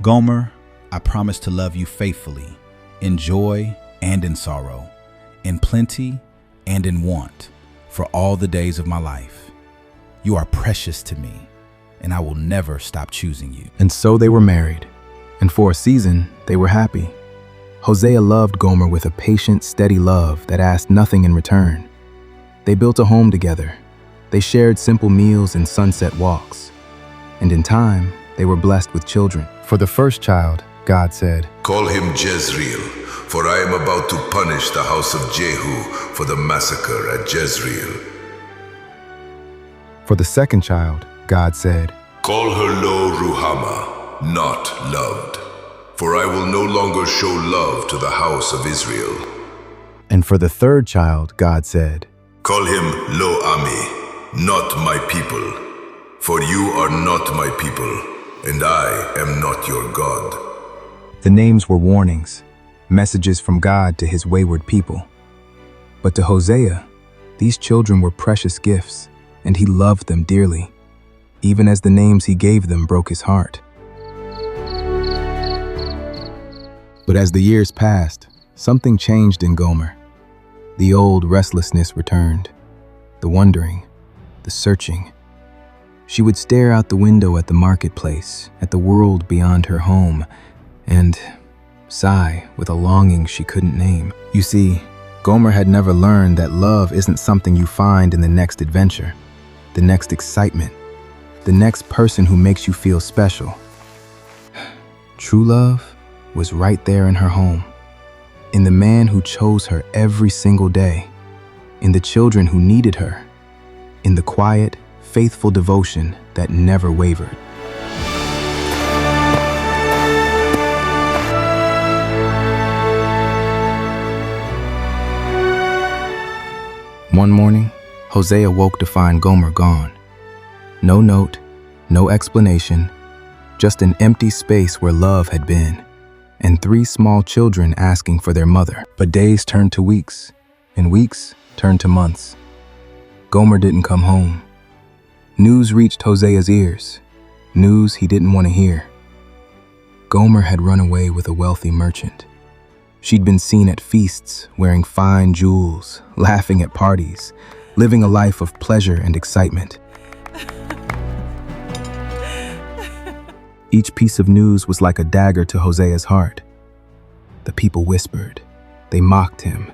Gomer, I promise to love you faithfully, in joy and in sorrow, in plenty and in want, for all the days of my life. You are precious to me, and I will never stop choosing you. And so they were married, and for a season, they were happy. Hosea loved Gomer with a patient, steady love that asked nothing in return. They built a home together. They shared simple meals and sunset walks. And in time, they were blessed with children. For the first child, God said, "Call him Jezreel, for I am about to punish the house of Jehu for the massacre at Jezreel." For the second child, God said, "Call her Lo Ruhamah, not loved, for I will no longer show love to the house of Israel." And for the third child, God said, "Call him Lo Ami, not my people, for you are not my people, and I am not your God." The names were warnings, messages from God to his wayward people. But to Hosea, these children were precious gifts, and he loved them dearly, even as the names he gave them broke his heart. But as the years passed, something changed in Gomer. The old restlessness returned, the wondering, the searching. She would stare out the window at the marketplace, at the world beyond her home, and sigh with a longing she couldn't name. You see, Gomer had never learned that love isn't something you find in the next adventure, the next excitement, the next person who makes you feel special. True love was right there in her home, in the man who chose her every single day, in the children who needed her, in the quiet, faithful devotion that never wavered. One morning, Hosea woke to find Gomer gone. No note, no explanation, just an empty space where love had been, and 3 small children asking for their mother. But days turned to weeks, and weeks turned to months. Gomer didn't come home. News reached Hosea's ears, news he didn't want to hear. Gomer had run away with a wealthy merchant. She'd been seen at feasts, wearing fine jewels, laughing at parties, living a life of pleasure and excitement. Each piece of news was like a dagger to Hosea's heart. The people whispered. They mocked him.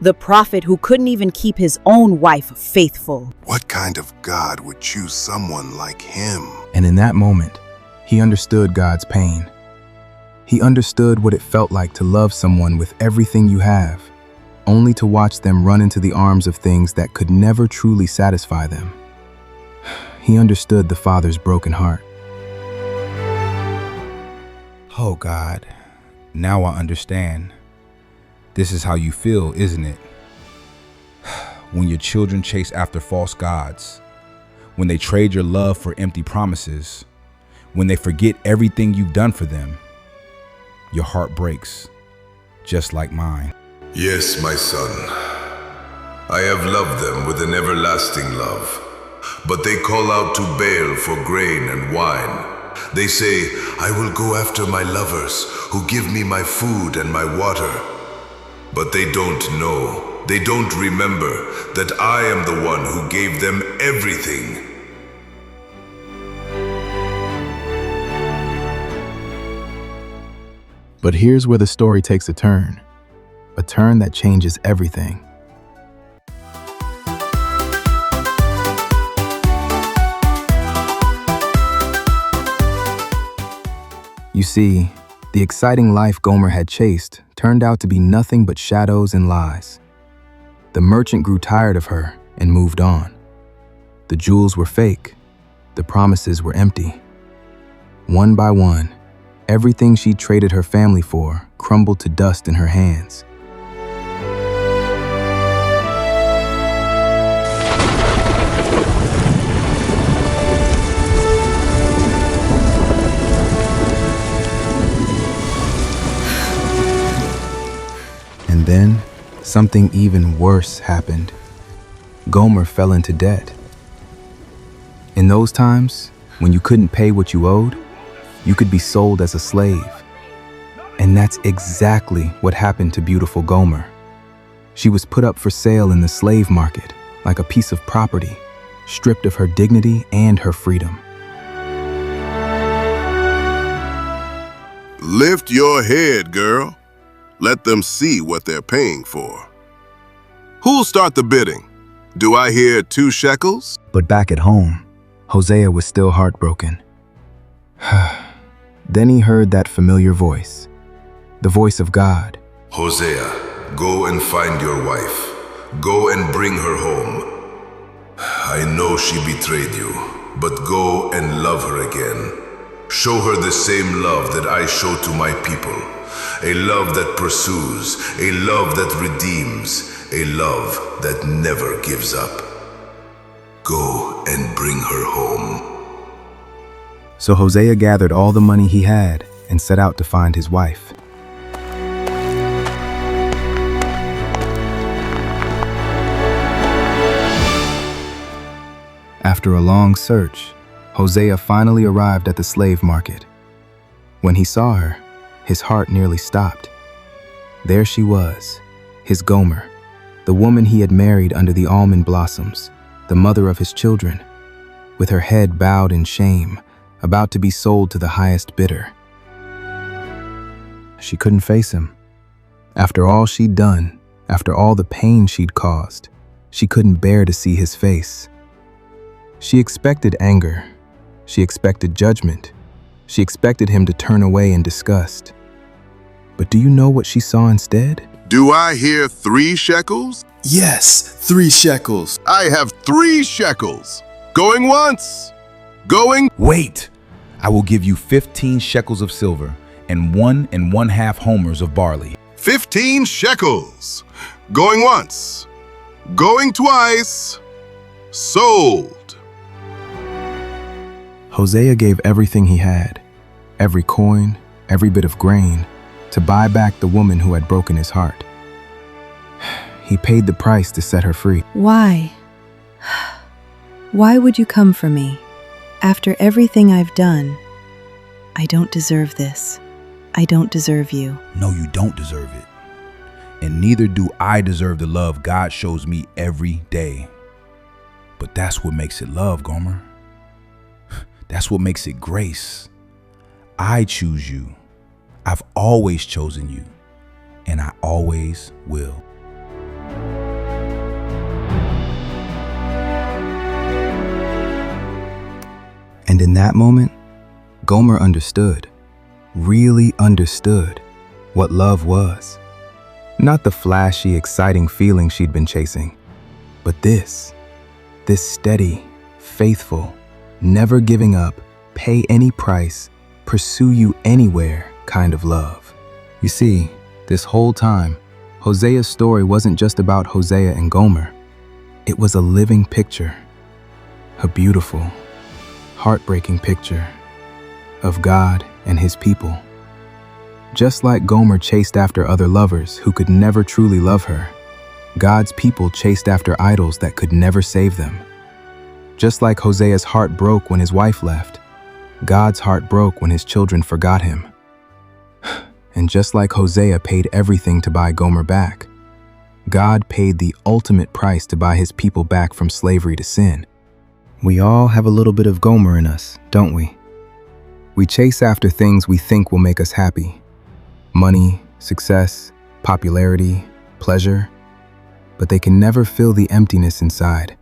The prophet who couldn't even keep his own wife faithful. What kind of God would choose someone like him? And in that moment, he understood God's pain. He understood what it felt like to love someone with everything you have, only to watch them run into the arms of things that could never truly satisfy them. He understood the father's broken heart. Oh God, now I understand. This is how you feel, isn't it? When your children chase after false gods, when they trade your love for empty promises, when they forget everything you've done for them, your heart breaks, just like mine. Yes, my son. I have loved them with an everlasting love. But they call out to Baal for grain and wine. They say, "I will go after my lovers, who give me my food and my water." But they don't know, they don't remember that I am the one who gave them everything. But here's where the story takes a turn that changes everything. You see, the exciting life Gomer had chased turned out to be nothing but shadows and lies. The merchant grew tired of her and moved on. The jewels were fake. The promises were empty. One by one, everything she traded her family for crumbled to dust in her hands. And then, something even worse happened. Gomer fell into debt. In those times, when you couldn't pay what you owed, you could be sold as a slave. And that's exactly what happened to beautiful Gomer. She was put up for sale in the slave market, like a piece of property, stripped of her dignity and her freedom. Lift your head, girl. Let them see what they're paying for. Who'll start the bidding? Do I hear 2 shekels? But back at home, Hosea was still heartbroken. Then he heard that familiar voice, the voice of God. Hosea, go and find your wife. Go and bring her home. I know she betrayed you, but go and love her again. Show her the same love that I show to my people. A love that pursues, a love that redeems, a love that never gives up. Go and bring her home. So Hosea gathered all the money he had and set out to find his wife. After a long search, Hosea finally arrived at the slave market. When he saw her, his heart nearly stopped. There she was, his Gomer, the woman he had married under the almond blossoms, the mother of his children, with her head bowed in shame, about to be sold to the highest bidder. She couldn't face him. After all she'd done, after all the pain she'd caused, she couldn't bear to see his face. She expected anger. She expected judgment. She expected him to turn away in disgust. But do you know what she saw instead? Do I hear 3 shekels? Yes, 3 shekels. I have 3 shekels. Going once. Going. Wait! I will give you 15 shekels of silver and 1 1/2 homers of barley. 15 shekels. Going once. Going twice. Sold. Hosea gave everything he had, every coin, every bit of grain, to buy back the woman who had broken his heart. He paid the price to set her free. Why? Why would you come for me? After everything I've done, I don't deserve this. I don't deserve you. No, you don't deserve it. And neither do I deserve the love God shows me every day. But that's what makes it love, Gomer. That's what makes it grace. I choose you. I've always chosen you, and I always will. And in that moment, Gomer understood, really understood, what love was. Not the flashy, exciting feeling she'd been chasing, but this steady, faithful, never giving up, pay any price, pursue you anywhere kind of love. You see, this whole time, Hosea's story wasn't just about Hosea and Gomer. It was a living picture, a beautiful, heartbreaking picture of God and his people. Just like Gomer chased after other lovers who could never truly love her, God's people chased after idols that could never save them. Just like Hosea's heart broke when his wife left, God's heart broke when his children forgot him. And just like Hosea paid everything to buy Gomer back, God paid the ultimate price to buy his people back from slavery to sin. We all have a little bit of Gomer in us, don't we? We chase after things we think will make us happy. Money, success, popularity, pleasure. But they can never fill the emptiness inside.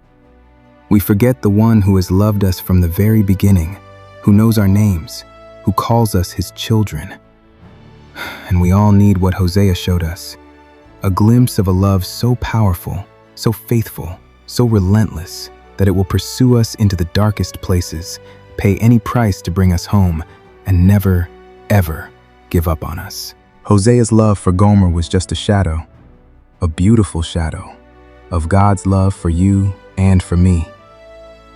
We forget the one who has loved us from the very beginning, who knows our names, who calls us his children. And we all need what Hosea showed us, a glimpse of a love so powerful, so faithful, so relentless, that it will pursue us into the darkest places, pay any price to bring us home, and never, ever give up on us. Hosea's love for Gomer was just a shadow, a beautiful shadow, of God's love for you and for me.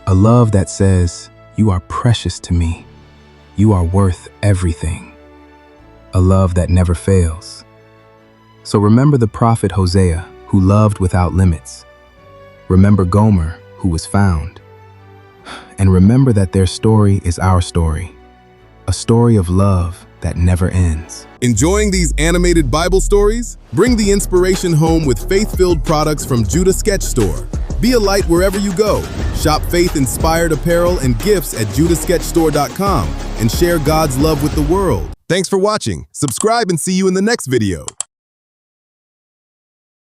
A love that says, you are precious to me. You are worth everything. A love that never fails. So remember the prophet Hosea, who loved without limits. Remember Gomer, who was found. And remember that their story is our story. A story of love that never ends. Enjoying these animated Bible stories? Bring the inspiration home with faith-filled products from Judah Sketch Store. Be a light wherever you go. Shop faith-inspired apparel and gifts at judahsketchstore.com and share God's love with the world. Thanks for watching. Subscribe and see you in the next video.